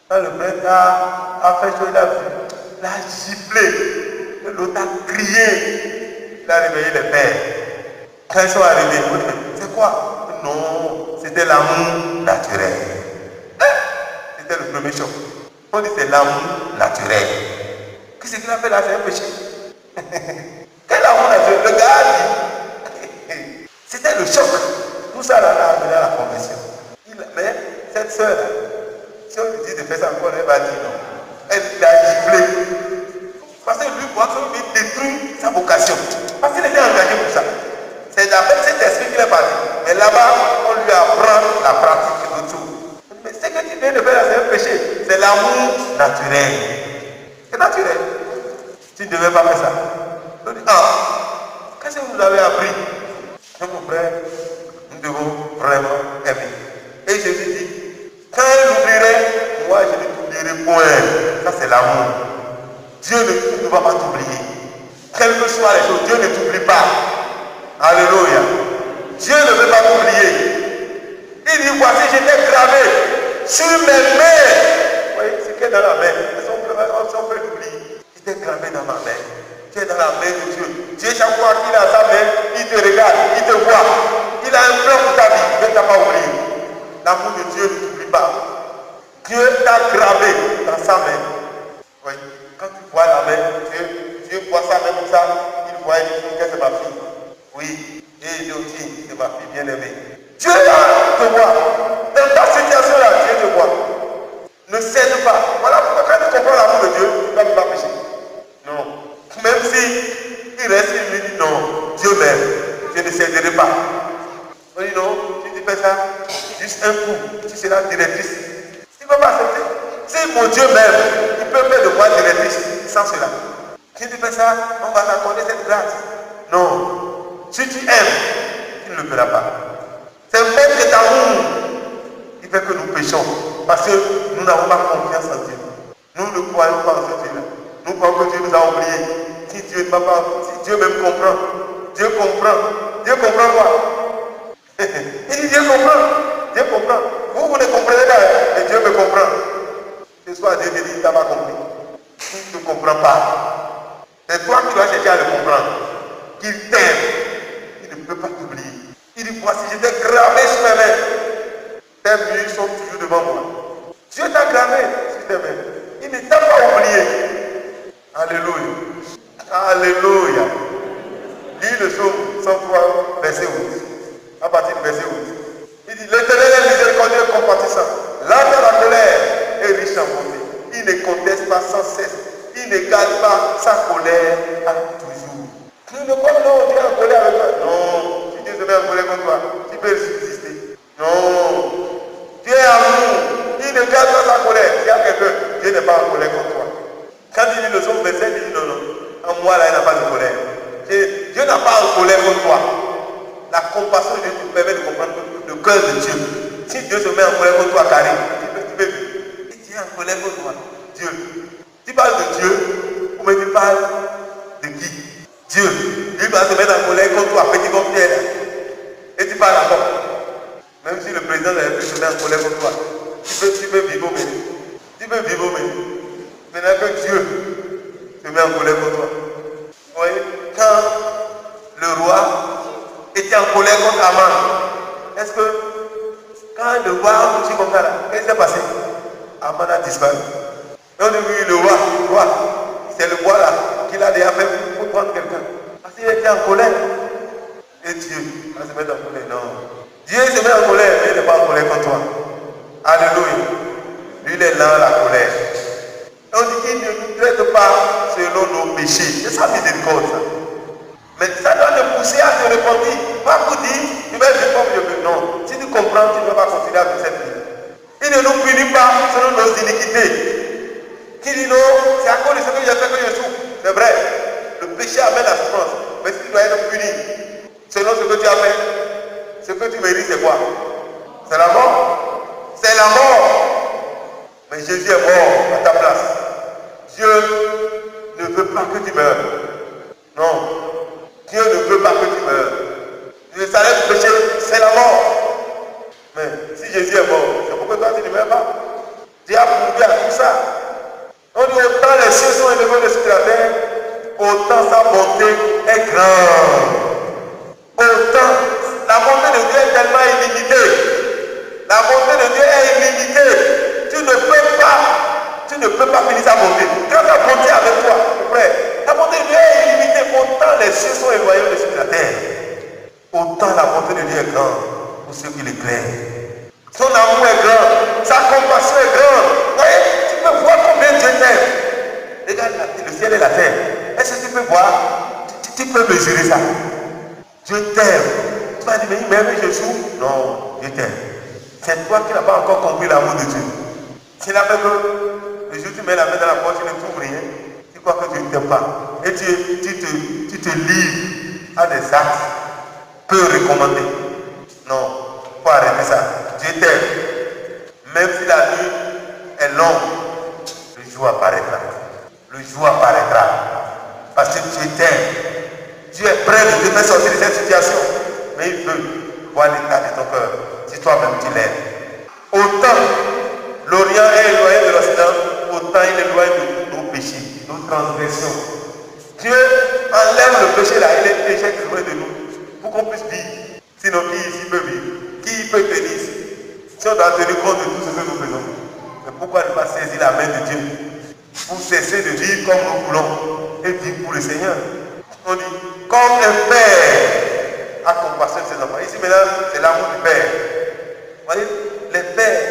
Quand le prêtre a fait chaud, il a vu, il a giflé, l'autre a crié, il a réveillé les pères. Quand ils sont arrivés, c'est quoi? Non, c'était l'amour naturel. C'était le premier choc. On dit c'est l'amour naturel. Qu'est-ce qu'il a fait là? C'est un péché. Quel amour naturel? Le gars a dit. C'était le choc. Tout ça là a amené à la conversion. Mais cette soeur, si on lui dit de faire ça encore, elle va dire non. Elle a giflé. Parce que lui voit qu'il détruit sa vocation. Parce qu'il était engagé pour ça. C'est d'après cet esprit qu'il est parti. Mais là-bas, on lui apprend la pratique d'autres choses. Mais ce que tu viens de faire là, c'est un péché. C'est l'amour naturel. C'est naturel. Tu ne devais pas faire ça. On dit, qu'est-ce que vous avez appris? Mon frère, nous devons vraiment aimer. Et Jésus dit, quand elle oublierait, moi je ne t'oublierai point. Ça c'est l'amour. Dieu ne va pas t'oublier. Quelles que soient les choses, Dieu ne t'oublie pas. Alléluia. Dieu ne veut pas t'oublier. Il dit, voici, j'étais gravé sur mes mains. Vous voyez, ce qui est dans la main, on peut l'oublier. J'étais gravé dans ma main. Tu es dans la main de Dieu. Dieu, chaque fois qu'il a sa main, il te regarde, il te voit. Il a un plan pour ta vie, mais tu n'as pas oublié. L'amour de Dieu ne t'oublie pas. Dieu t'a gravé dans sa main. Oui. Quand tu vois la main, Dieu voit sa main comme ça, il voit que c'est ma fille. Oui. Et il dit aussi, c'est ma fille bien-aimée. Dieu te voit. Dans ta situation-là, Dieu te voit. Ne cède pas. Voilà pourquoi quand tu comprends l'amour de Dieu, tu ne vas pas pécher. Non. Même si il reste, il me dit non, Dieu m'aime, je ne céderai pas. On dit non, si tu fais ça, juste un coup, tu seras directrice. Tu ne peux pas accepter. Si mon Dieu m'aime, il peut faire de moi directrice sans cela. Si tu fais ça, on va t'accorder cette grâce. Non. Si tu aimes, tu ne le feras pas. C'est même cet amour qui fait que nous péchons. Parce que nous n'avons pas confiance en Dieu. Nous ne croyons pas en ce Dieu-là. Nous croyons que Dieu nous a oubliés. Si Dieu ne m'a pas, si Dieu même comprend, Dieu comprend. Dieu comprend quoi? Il dit Dieu comprend. Dieu comprend. Vous ne comprenez pas, mais Dieu me comprend. Ce soir, Dieu te dit, tu n'as pas compris. Il ne te comprend pas. C'est toi qui dois chercher à le comprendre. Qu'il t'aime. Il ne peut pas t'oublier. Il dit, voici, j'étais gravé sur mes mains. Tes tes buts sont toujours devant moi. Dieu t'a gravé sur tes mains. Il ne t'a pas oublié. Alléluia. Alléluia. Lis le psaume 103, verset 8. À partir du verset 8. Il dit, l'Éternel est miséricordieux et compatissant. Lâche la colère et riche en bonté. Il ne conteste pas sans cesse. Il ne garde pas sa colère à toujours. Nous ne croyons pas Dieu en colère avec toi. Non. Si Dieu se met en colère contre toi, tu peux subsister. Non. Dieu est amour. Il ne garde pas sa colère. S'il y a quelqu'un, Dieu n'est pas en colère contre toi. Quand il dit le psaume 27, il dit non, non. En moi, là, il n'a pas de colère. Dieu n'a pas en colère contre toi. La compassion de Dieu te permet de comprendre le cœur de Dieu. Si Dieu se met en colère contre toi, Karim, tu peux vivre. Et Dieu est en colère contre toi. Dieu. Tu parles de Dieu, ou mais tu parles de qui? Dieu. Lui va se mettre en colère contre toi, petit comme Pierre. Et tu parles encore. Même si le président de la République se met en colère contre toi, tu peux vivre au milieu. Tu peux vivre au milieu. Maintenant que Dieu se met en colère contre toi. Vous voyez, quand le roi était en colère contre Aman, est-ce que quand le roi a touché comme ça, qu'est-ce qui s'est passé? Aman a disparu. Et on a vu le roi, c'est le roi là qu'il a déjà fait pour prendre quelqu'un. Parce qu'il était en colère. Et Dieu va se mettre en colère. Non. Dieu se met en colère, mais il n'est pas en colère contre toi. Alléluia. Lui, il est là, la colère. Et on dit qu'il ne nous traite pas selon nos péchés. C'est sa miséricorde, ça. Mais ça doit te pousser à te repentir. Pas pour dire, tu vas vivre comme je veux. Non. Si tu comprends, tu ne vas pas continuer à vivre cette vie. Il ne nous punit pas selon nos iniquités. Qui dit non, c'est à cause de ce que j'ai fait que je souffre. C'est vrai. Le péché amène la souffrance. Mais si tu dois être puni selon ce que tu as fait, ce que tu mérites, c'est quoi? C'est la mort. C'est la mort. Mais Jésus est mort à ta place. Dieu ne veut pas que tu meurs. Non. Dieu ne veut pas que tu meurs. Le salaire du péché, c'est la mort. Mais si Jésus est mort, c'est pourquoi toi tu ne meurs pas. Dieu a prouvé à tout ça. On dit autant les cieux sont élevés de sur la terre, autant sa bonté est grande. Autant la bonté de Dieu est tellement illimitée. La bonté de Dieu est illimitée. Tu ne peux pas finir sa bonté. Quand sa bonté est avec toi, frère, la bonté de Dieu est illimitée. Autant les cieux sont élevés au-dessus de la terre, autant la bonté de Dieu est grande pour ceux qui l'éclairent. Son amour est grand, sa compassion est grande. Vous voyez, tu peux voir combien Dieu t'aime. Regarde le ciel et la terre. Est-ce que tu peux voir? Tu peux mesurer ça. Dieu t'aime. Tu vas dire, mais il m'aime et je souffre. Non, Dieu t'aime. C'est toi qui n'as pas encore compris l'amour de Dieu. S'il a fait que le jour où tu mets la main dans la poche, tu ne trouves rien, tu crois que Dieu ne t'aime pas. Et tu te livres à des actes peu recommandés. Non, il faut arrêter ça. Dieu t'aime. Même si la nuit est longue, le jour apparaîtra. Le jour apparaîtra. Parce que Dieu t'aime. Dieu est prêt de te faire sortir de cette situation. Mais il veut voir l'état de ton cœur. Si toi-même tu l'aimes. Autant l'Orient est éloigné de l'Occident, autant il est éloigné de nos péchés, nos transgressions. Dieu enlève le péché là, il est péché loin de nous. Pour qu'on puisse vivre. Sinon, qui ici peut vivre? Qui peut tenir ici? Si on doit tenir compte de tout ce que nous faisons, mais pourquoi ne pas saisir la main de Dieu pour cesser de vivre comme nous voulons et vivre pour le Seigneur? On dit, comme un père a compassion de ses enfants. Ici maintenant, c'est l'amour du père. Vous voyez, les pères,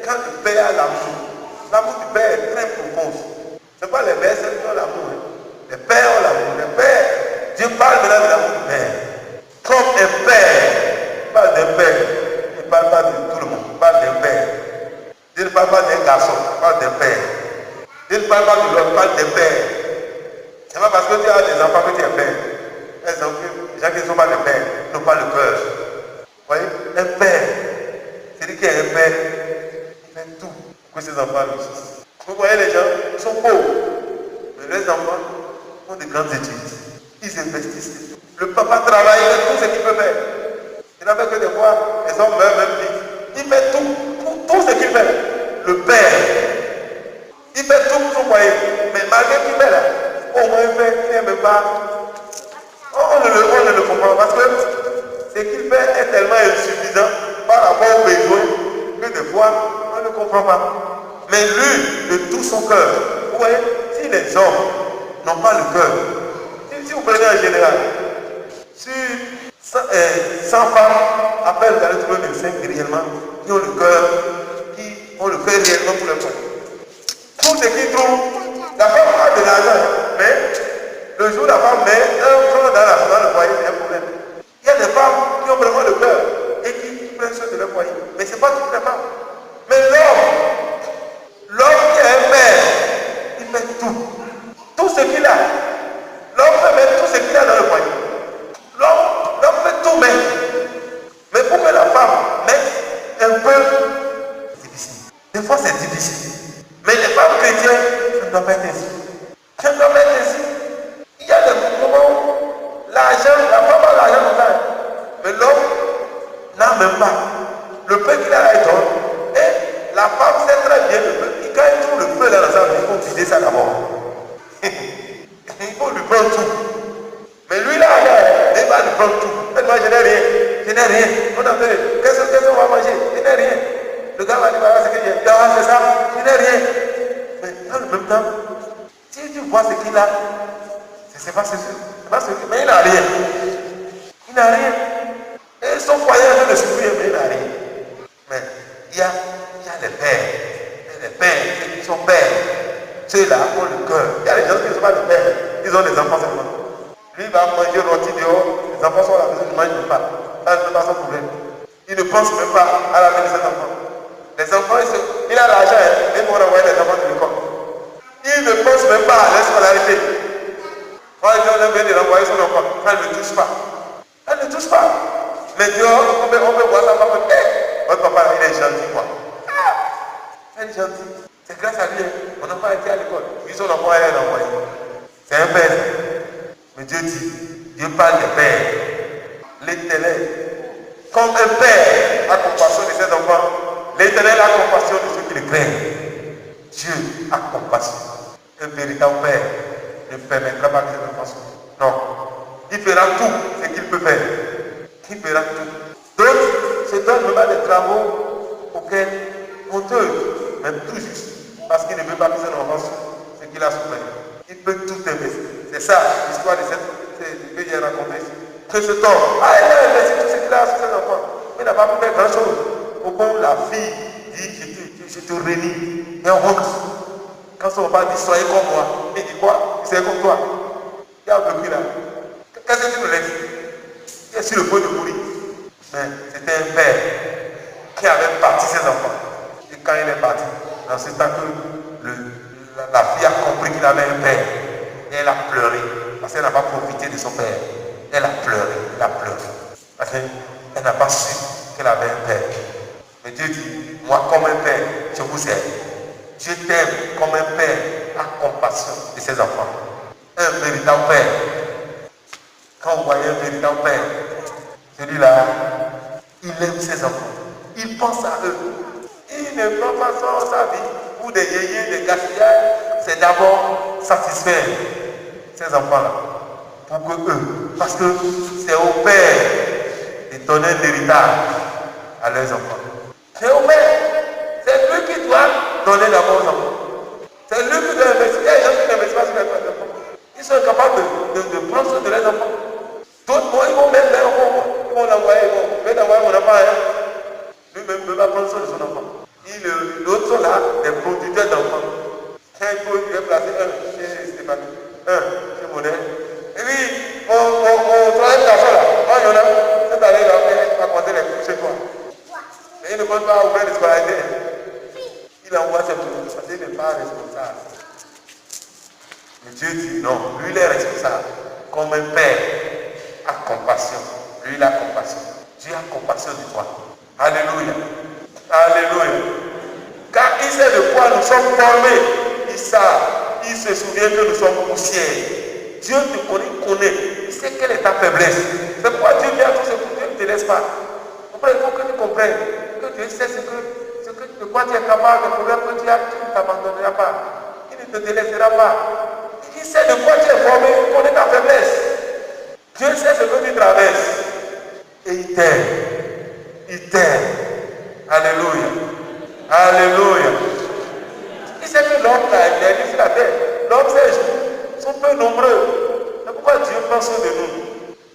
quand le père a l'amour du père est très profond. Ce n'est pas les pères qui ont l'amour. Hein. Les pères ont l'amour. Les pères, Dieu parle maintenant de l'amour du père. Comme un père, il parle d'un père. Il ne parle pas de tout le monde, il parle d'un père. Dieu ne parle pas d'un garçon, il parle d'un père. Dieu ne parle pas de l'homme, il parle d'un père. Ce n'est pas parce que tu as des enfants que tu es père. Les gens qui ne sont pas des pères n'ont pas le cœur. Vous voyez, un père, c'est lui qui est un père, il fait tout pour que ses enfants réussissent. Vous voyez, les gens sont pauvres, mais les enfants font de grandes études. Ils investissent. Le papa travaille, il fait tout ce qu'il peut faire. Il n'a fait que des fois, les hommes meurent même vite. Il fait tout ce qu'il fait. Le père, il fait tout pour son foyer. Mais malgré qu'il fait là, au moins il fait, il n'aime même pas. On ne le comprend pas parce que ce qu'il fait est tellement insuffisant par rapport aux besoins que des voit, on ne comprend pas. Mais lui, de tout son cœur, vous voyez, si les hommes n'ont pas le cœur, si vous prenez en général, si 100 femmes, après vous allez trouver 25 réellement, qui ont le cœur réellement pour le foyer. Tout ce qui trouve, la femme a de l'argent, mais le jour où la femme met un franc dans le foyer, il y a un problème. Il y a des femmes qui ont vraiment le cœur et qui prennent soin de leur foyer. Mais ce n'est pas toutes les femmes. Mais l'homme qui est un père, il fait tout. Tout ce qu'il a. L'homme peut mettre tout ce qu'il a dans le foyer. L'homme peut tout mettre. Mais pour que la femme mette un peu, c'est difficile. Des fois c'est difficile. Mais les femmes chrétiennes, ça ne doit pas être ainsi. Ça ne doit pas être ainsi. Il y a des moments où l'argent, la femme a l'argent comme ça. Mais l'homme n'a même pas. Le peu qu'il a est donné. Et la femme sait très bien le peu. Quand il trouve le feu dans la salle, il faut vider ça d'abord. Il faut lui prendre tout. Mais lui là, il va lui prendre tout. Moi je n'ai rien. Je n'ai rien. On a fait, qu'est-ce qu'on va manger? Je n'ai rien. Le gars va dire, voilà ce que j'ai. C'est ça. Je n'ai rien. Mais dans le même temps, si tu vois ce qu'il a, c'est pas ce que. Mais il n'a rien. Il n'a rien. Et son foyer est en train de souffrir, mais il n'a rien. Mais il y a les pères. Les pères, ceux qui sont pères. Ceux-là ont le cœur. Il y a les gens qui ne sont pas des pères. Ils ont des enfants seulement. Lui va manger rôti dehors. Les enfants sont à la maison, ils ne mangent pas. Ça ne fait pas son problème. Il ne pense même pas à la vie de ses enfants. Les enfants, il a l'argent, il va envoyer les enfants de l'école. Il ne pense même pas à la scolarité. Quand il vient de l'envoyer son enfant, ça ne le touche pas. Ça ne le touche pas. Mais dehors, on peut voir sa femme. Votre papa, il est gentil, quoi. Il est gentil. C'est grâce à lui. Mon enfant a été à l'école. Puis son enfant est envoyé. C'est un père. Mais Dieu dit, Dieu parle des pères. L'Éternel, comme un père a compassion de ses enfants, l'Éternel a compassion de ceux qui le craignent. Dieu a compassion. Un véritable père ne permettra pas que ses enfants souffrent. Non. Il fera tout ce qu'il peut faire. Il fera tout. D'autres se donnent même des travaux auxquels honteux, même tout juste, parce qu'il ne veut pas que ses enfants souffrent ce qu'il a souffert. Il peut tout investir. C'est ça l'histoire de que j'ai raconté. Que ce temps, il a investi tout ce qu'il a sur ses enfants. Mais il n'a pas pu faire grand chose. Au fond, la fille dit, je te réunis. Et on honte. Quand son papa dit, soyez comme moi, il dit quoi? C'est comme toi. Il y a un peu là. Qu'est-ce que tu me laisses? Il est sur le point de mourir. Mais c'était un père qui avait parti ses enfants. Et quand il est parti, dans ce temps que la fille a compris qu'il avait un père, et elle a pleuré. Parce qu'elle n'a pas profité de son père. Elle a pleuré. Parce qu'elle n'a pas su qu'elle avait un père. Mais Dieu dit, moi comme un père, je vous aime. Dieu t'aime comme un père a compassion de ses enfants. Un véritable père. Quand vous voyez un véritable père, celui-là, il aime ses enfants. Il pense à eux. Il ne prend pas sa vie pour des yéyés, des gaspillages. C'est d'abord satisfaire ces enfants-là. Pour que eux, parce que c'est au père de donner un héritage à leurs enfants. C'est au père. C'est lui qui doit donner d'abord aux enfants. C'est lui qui doit investir. Il y a des gens qui n'investissent pas sur les enfants. Ils sont incapables de prendre soin de leurs enfants. D'autres, ils vont même ils vont l'envoyer. Je vais t'envoyer mon enfant. Lui-même ne va pas prendre soin de son enfant. L'autre sont là, des producteurs d'enfants. Quand il est placé un chez Stéphane, un chez Modèle. Et puis, mon troisième garçon là, quand il y en a, cette année, il va compter les coups chez toi. Mais il ne compte pas ouvrir les scolarités. Il envoie ses produits parce qu'il n'est pas responsable. Mais Dieu dit non, lui il est responsable. Comme un père a compassion, lui il a compassion. Dieu a compassion de toi. Alléluia. Alléluia. Car il sait de quoi nous sommes formés. Il se souvient que nous sommes poussière. Dieu te connaît, il sait quelle est ta faiblesse. C'est pourquoi Dieu vient à tout ce que Dieu ne te laisse pas. Après, il faut que tu comprennes que Dieu sait de quoi tu es capable, de problème que tu as, tu ne t'abandonneras pas. Il ne te délaissera pas. Il sait de quoi tu es formé, il connaît ta faiblesse. Dieu sait ce que tu traverses. Et il t'aime. Il t'aime. Alléluia. Alléluia. Il sait que l'homme là, il est sur la terre. L'homme, ses jours sont peu nombreux. C'est pourquoi Dieu prend soin de nous.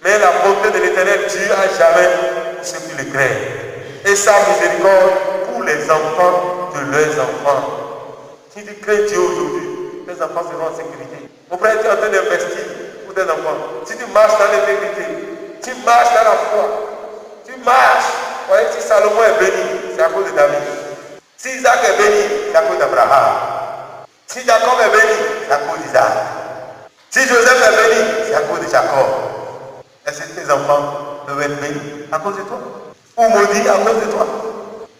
Mais la bonté de l'Éternel Dieu à jamais pour ceux qui le craignent. Et sa miséricorde pour les enfants de leurs enfants. Si tu crains Dieu aujourd'hui, tes enfants seront en sécurité. Mon frère, tu es en train d'investir pour tes enfants. Si tu marches dans l'intégrité, tu marches dans la foi, tu marches. Voyez, si Salomon est béni, c'est à cause de David. Si Isaac est béni, c'est à cause d'Abraham. Si Jacob est béni, c'est à cause d'Isaac. Si Joseph est béni, c'est à cause de Jacob. Est-ce que tes enfants peuvent être bénis à cause de toi? Ou maudits à cause de toi?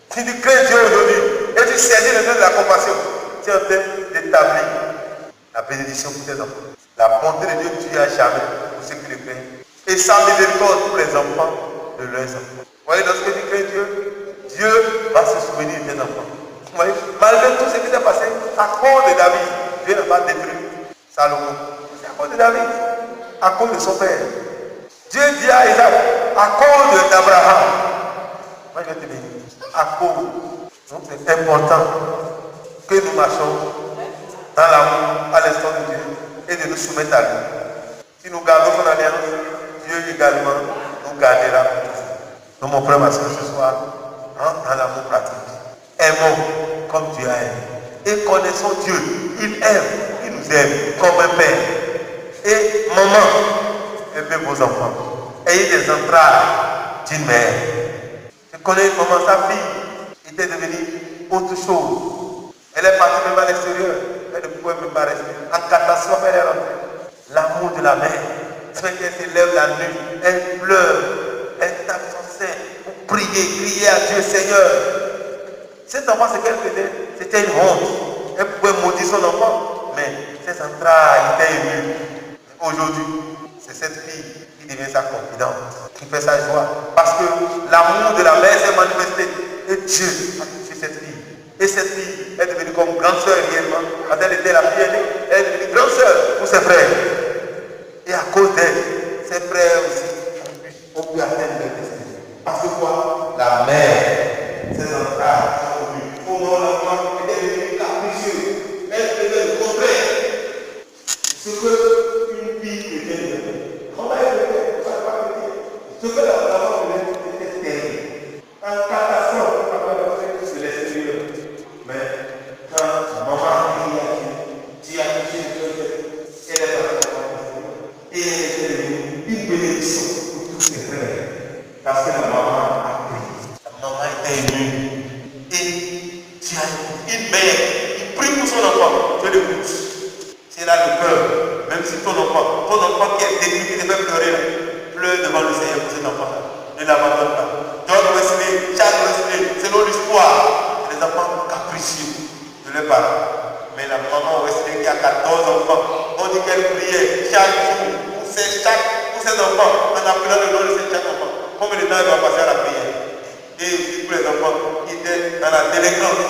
Si tu crains Dieu aujourd'hui et tu saisis le Dieu de la compassion, tu es en train d'établir la bénédiction pour tes enfants. La bonté de Dieu tue à jamais pour ceux qui le craignent. Et sa miséricorde pour les enfants de leurs enfants. Vous voyez, lorsque tu crains Dieu, Dieu va se souvenir de tes enfants. Vous voyez, malgré tout ce qui s'est passé, à cause de David, Dieu n'a pas détruit Salomon. C'est à cause de David, à cause de son père. Dieu dit à Isaac, à cause d'Abraham. Moi je vais te dire, à cause. Donc c'est important que nous marchons dans l'amour à l'instant de Dieu et de nous soumettre à lui. Si nous gardons son alliance, Dieu également nous gardera pour toujours. Donc mon frère, ma soeur, ce soir, dans l'amour pratique, aimons comme Dieu a aimé. Et connaissons Dieu. Il aime, il nous aime comme un père. Et maman, aimez vos enfants. Ayez des entrailles d'une mère. Je connais une maman, sa fille était devenue autre chose. Elle est partie même à l'extérieur. Elle ne pouvait même pas rester. En catastrophe, elle est rentrée. L'amour de la mère. C'est qu'elle se lève la nuit. Elle pleure. Elle tape son sein pour prier, crier à Dieu, Seigneur. Cet enfant, ce qu'elle faisait, c'était une honte. Elle pouvait maudire son enfant, mais ses entrailles étaient émues. Aujourd'hui, c'est cette fille qui devient sa confidente, qui fait sa joie. Parce que l'amour de la mère s'est manifesté. Et Dieu a touché cette fille. Et cette fille est devenue comme grande sœur réellement. Quand elle était la fille aînée, elle est devenue grande sœur pour ses frères. Et à cause d'elle, ses frères aussi ont pu atteindre leur destin. Parce que quoi? La mère, ses entrailles sont venues. Au nom de l'enfant, elle est devenue capricieuse. Elle faisait le contraire. Ce qu'une fille devient devenue. Comment elle devient? Ce que la maman devient, c'était terrible. En catastrophe, c'est l'extérieur. Mais quand maman crie à Dieu, Dieu a touché le cœur, elle est partie. Et elle est devenue une bénédiction pour tous ses frères. Parce que la maman a prié. La maman était émue. Et tu as une mère qui prie pour son enfant. Tu l'écoutes. C'est là le cœur. Même si ton enfant qui est détruit, qui devait pleurer, pleure devant le Seigneur pour cet enfant-là. Ne l'abandonne pas. John Wesley, Charles Wesley, selon l'histoire, c'est des enfants capricieux de leurs parents. Mais la maman Wesley qui a 14 enfants, on dit qu'elle priait chaque jour pour ses enfants, en appelant le nom de chaque enfant. Combien de temps elle va passer à la prière? Et aussi pour les enfants qui étaient dans la délinquance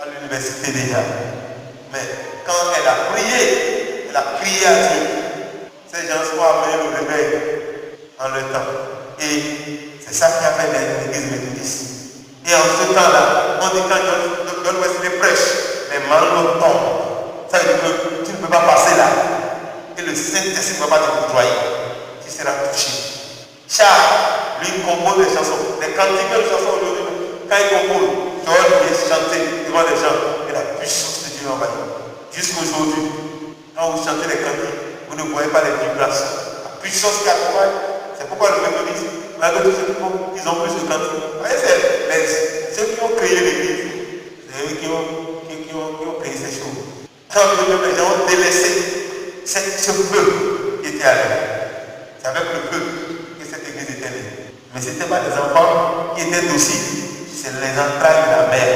à l'université déjà. Mais quand elle a prié à Dieu. Ces gens sont amenés au réveil en leur temps. Et c'est ça qui a fait l'église méthodiste. Et en ce temps-là, on dit quand John Wesley prêche, les manteaux tombent. Ça veut dire que tu ne peux pas passer là. Et le Saint-Esprit ne va pas te côtoyer. Tu seras touché. Charles, lui, compose des chansons. Les cantiques de chansons aujourd'hui, quand il compose, George vient chanter devant les gens. Et la puissance de Dieu envahit. Jusqu'aujourd'hui, quand vous chantez les cantiques, vous ne voyez pas les vibrations. La puissance qui accompagne. C'est pourquoi le méthodisme, malgré tous ceux ils ont plus de cantiques. C'est ceux qui ont créé l'église. C'est eux qui ont créé ces choses. Quand les gens ont délaissé ce feu qui était à l'œuvre. C'est avec le feu que cette église était née. Mais ce n'étaient pas des enfants qui étaient dociles. C'est les entrailles de la mère,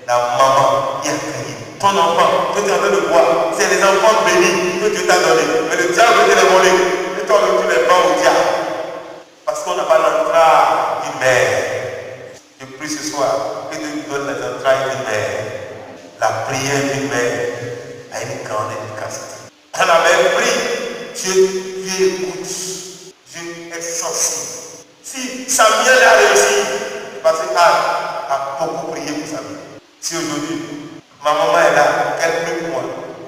la maman qui a créé. Ton enfant, que tu es en train de voir, c'est les enfants bénis que Dieu t'a donné. Mais le diable veut les voler. Et toi, tu les vends au diable. Parce qu'on n'a pas l'entraille d'une mère. Je prie ce soir que Dieu nous donne les entrailles d'une mère. La prière d'une mère a une grande efficacité. Quand la mère prie, Dieu écoute. Dieu est sensible. Si Samuel a réussi, c'est parce qu'Anne a beaucoup prié pour sa mère. Si aujourd'hui, ma maman est là, qu'elle prie pour moi,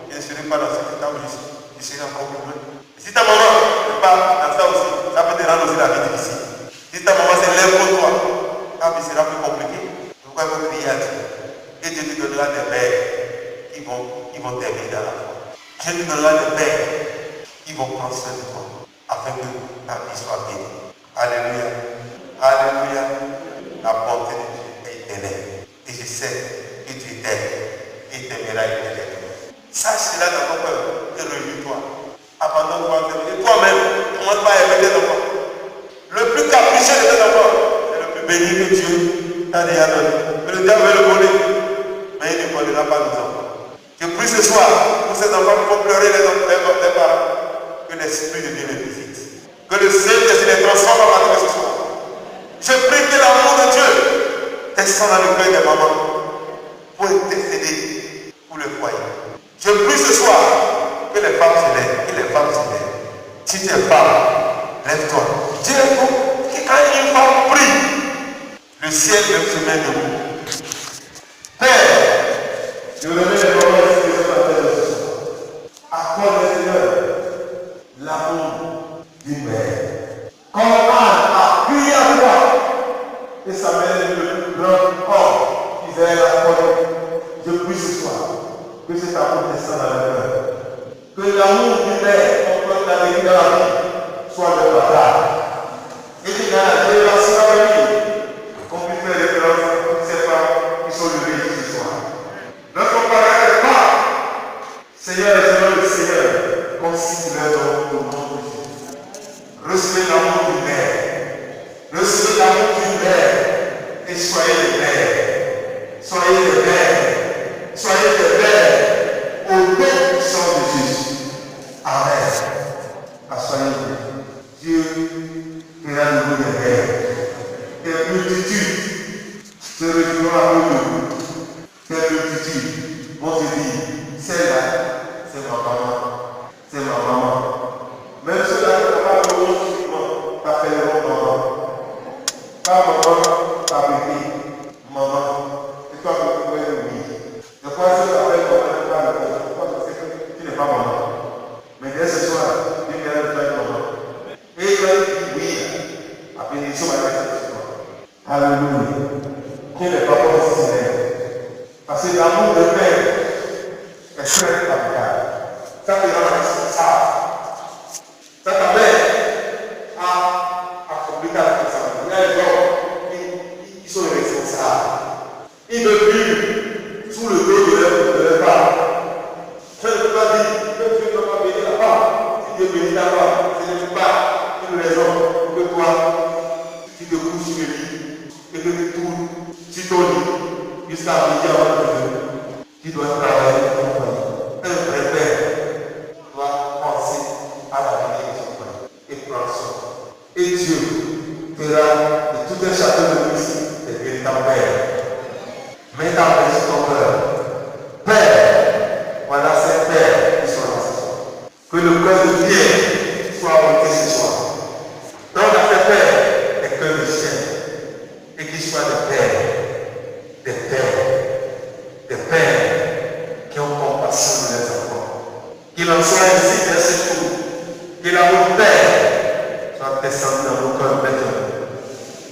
je ne serai pas dans cet état où je serai encore plus loin. Si ta maman n'est pas dans ça aussi, ça peut te rendre aussi la vie difficile. Si ta maman se lève contre toi, ta vie sera plus compliquée. Pourquoi il faut prier à Dieu? Et Dieu te donnera des pères qui vont t'aider dans la foi. Dieu te donnera des pères qui vont prendre soin de toi afin que ta vie soit bénie. Alléluia. Alléluia. La bonté de Dieu est éternelle. Et je sais que tu aimes et t'aimeras éternellement. Sache cela dans ton cœur et réjouis-toi. Abandonne-toi et toi-même, commence pas à aimer tes enfants. Le plus capricieux de tes enfants, c'est le plus béni que Dieu t'a déjà donné. Mais le diable veut le voler, mais il ne volera pas nos enfants. Je prie ce soir pour ces enfants qui vont pleurer les parents, que l'Esprit de Dieu les visite. Que le Saint-Esprit les transforme en matin ce soir. Je prie que l'amour de Dieu descende dans le cœur des mamans pour intercéder pour le foyer. Je prie ce soir que les femmes se lèvent, Si tu es femme, lève-toi. Dieu est que quand une femme prie, le ciel même se met debout. Père, je remets les promesses que je t'appelle ce soir. Accorde, Seigneur, l'amour du Père. Comme Anne a crié à toi, et sa mère est le plus grand homme qui veille la forêt. Je prie ce soir que cet amour descende dans le cœur. Que l'amour du Père, comme la vécu dans la vie, soit le partage. Et que dans la génération à venir, qu'on puisse faire référence à toutes ces femmes qui sont levées ici ce soir. Notre parole est pas, Seigneur et Seigneur le Seigneur, consigne leur nom au nom de Jésus. Recevez l'amour du Père. Recevez l'amour du Père. Et soyez les pères. Soyez les pères. Soyez les pères. Au nom puissant de Jésus. Amen. Assoyez-vous. Dieu fera de vous des pères. Des multitudes se réjouiront à cause de vous. Des multitudes vont se dire, celle-là, c'est ma maman. C'est ma maman. Même ceux-là qui n'ont pas de nom suivant, t'appelleront maman. Pas maman, pas bébé. Maman. Et toi, tu peux dire oui. Je crois que je t'appelle maman, je crois que tu n'es pas maman. Mais dès ce soir, Dieu vient de faire maman. Et quand il dit oui, la bénédiction va être ce soir. Alléluia. Que les parents se lèvent. Parce que l'amour de Père est très capital. Ça te rend responsable. Ça t'amène à compliquer la responsabilité. Il y a des gens qui sont responsables. Ils ne vivent sous le dos de leur parents. Je ne peux pas dire que Dieu ne va pas bénir la femme. Si Dieu bénit la femme, ce n'est pas une raison pour que toi, tu te couches sur le lit et que tu tournes sur ton lit jusqu'à midi avant de venir. Tu dois travailler pour ton foyer. Un vrai père doit penser à la vie de son foyer et prendre soin. Et Dieu fera de tout un château de plus des véritables pères. Mets ta main sur ton cœur. Père, voilà ces pères qui sont là ce soir. Que le cœur de Pierre soit monté ce soir. Donne à ces pères des cœurs de chien et qu'ils soient des pères qui ont compassion de leurs enfants. Qu'il en soit ainsi dans ce jour. Que l'amour du Père soit descendu dans nos cœurs maintenant.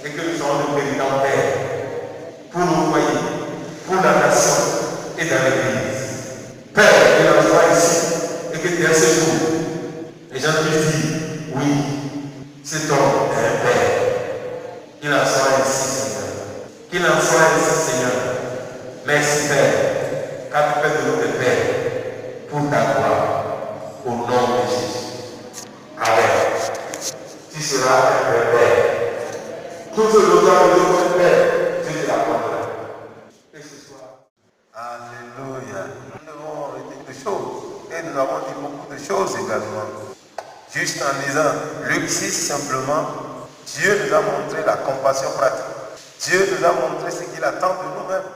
Et que nous soyons de véritables pères pour nos foyers, pour la nation et dans l'église. Père, qu'il en soit ainsi et que dans ce jour, les gens puissent dire oui, cet homme est un père. Qu'il en soit ainsi, Seigneur. Qu'il en soit ainsi, Seigneur. Merci, Père, car tu fais de nous des pères pour ta gloire, au nom de Jésus. Amen. Tu seras un vrai père. Tout ce que nous avons besoin de Père, tu te l'accompliras. Et ce soir. Alléluia. Nous devons dire des choses. Et nous avons dit beaucoup de choses également. Juste en lisant Luc 6 simplement, Dieu nous a montré la compassion pratique. Dieu nous a montré ce qu'il attend de nous-mêmes.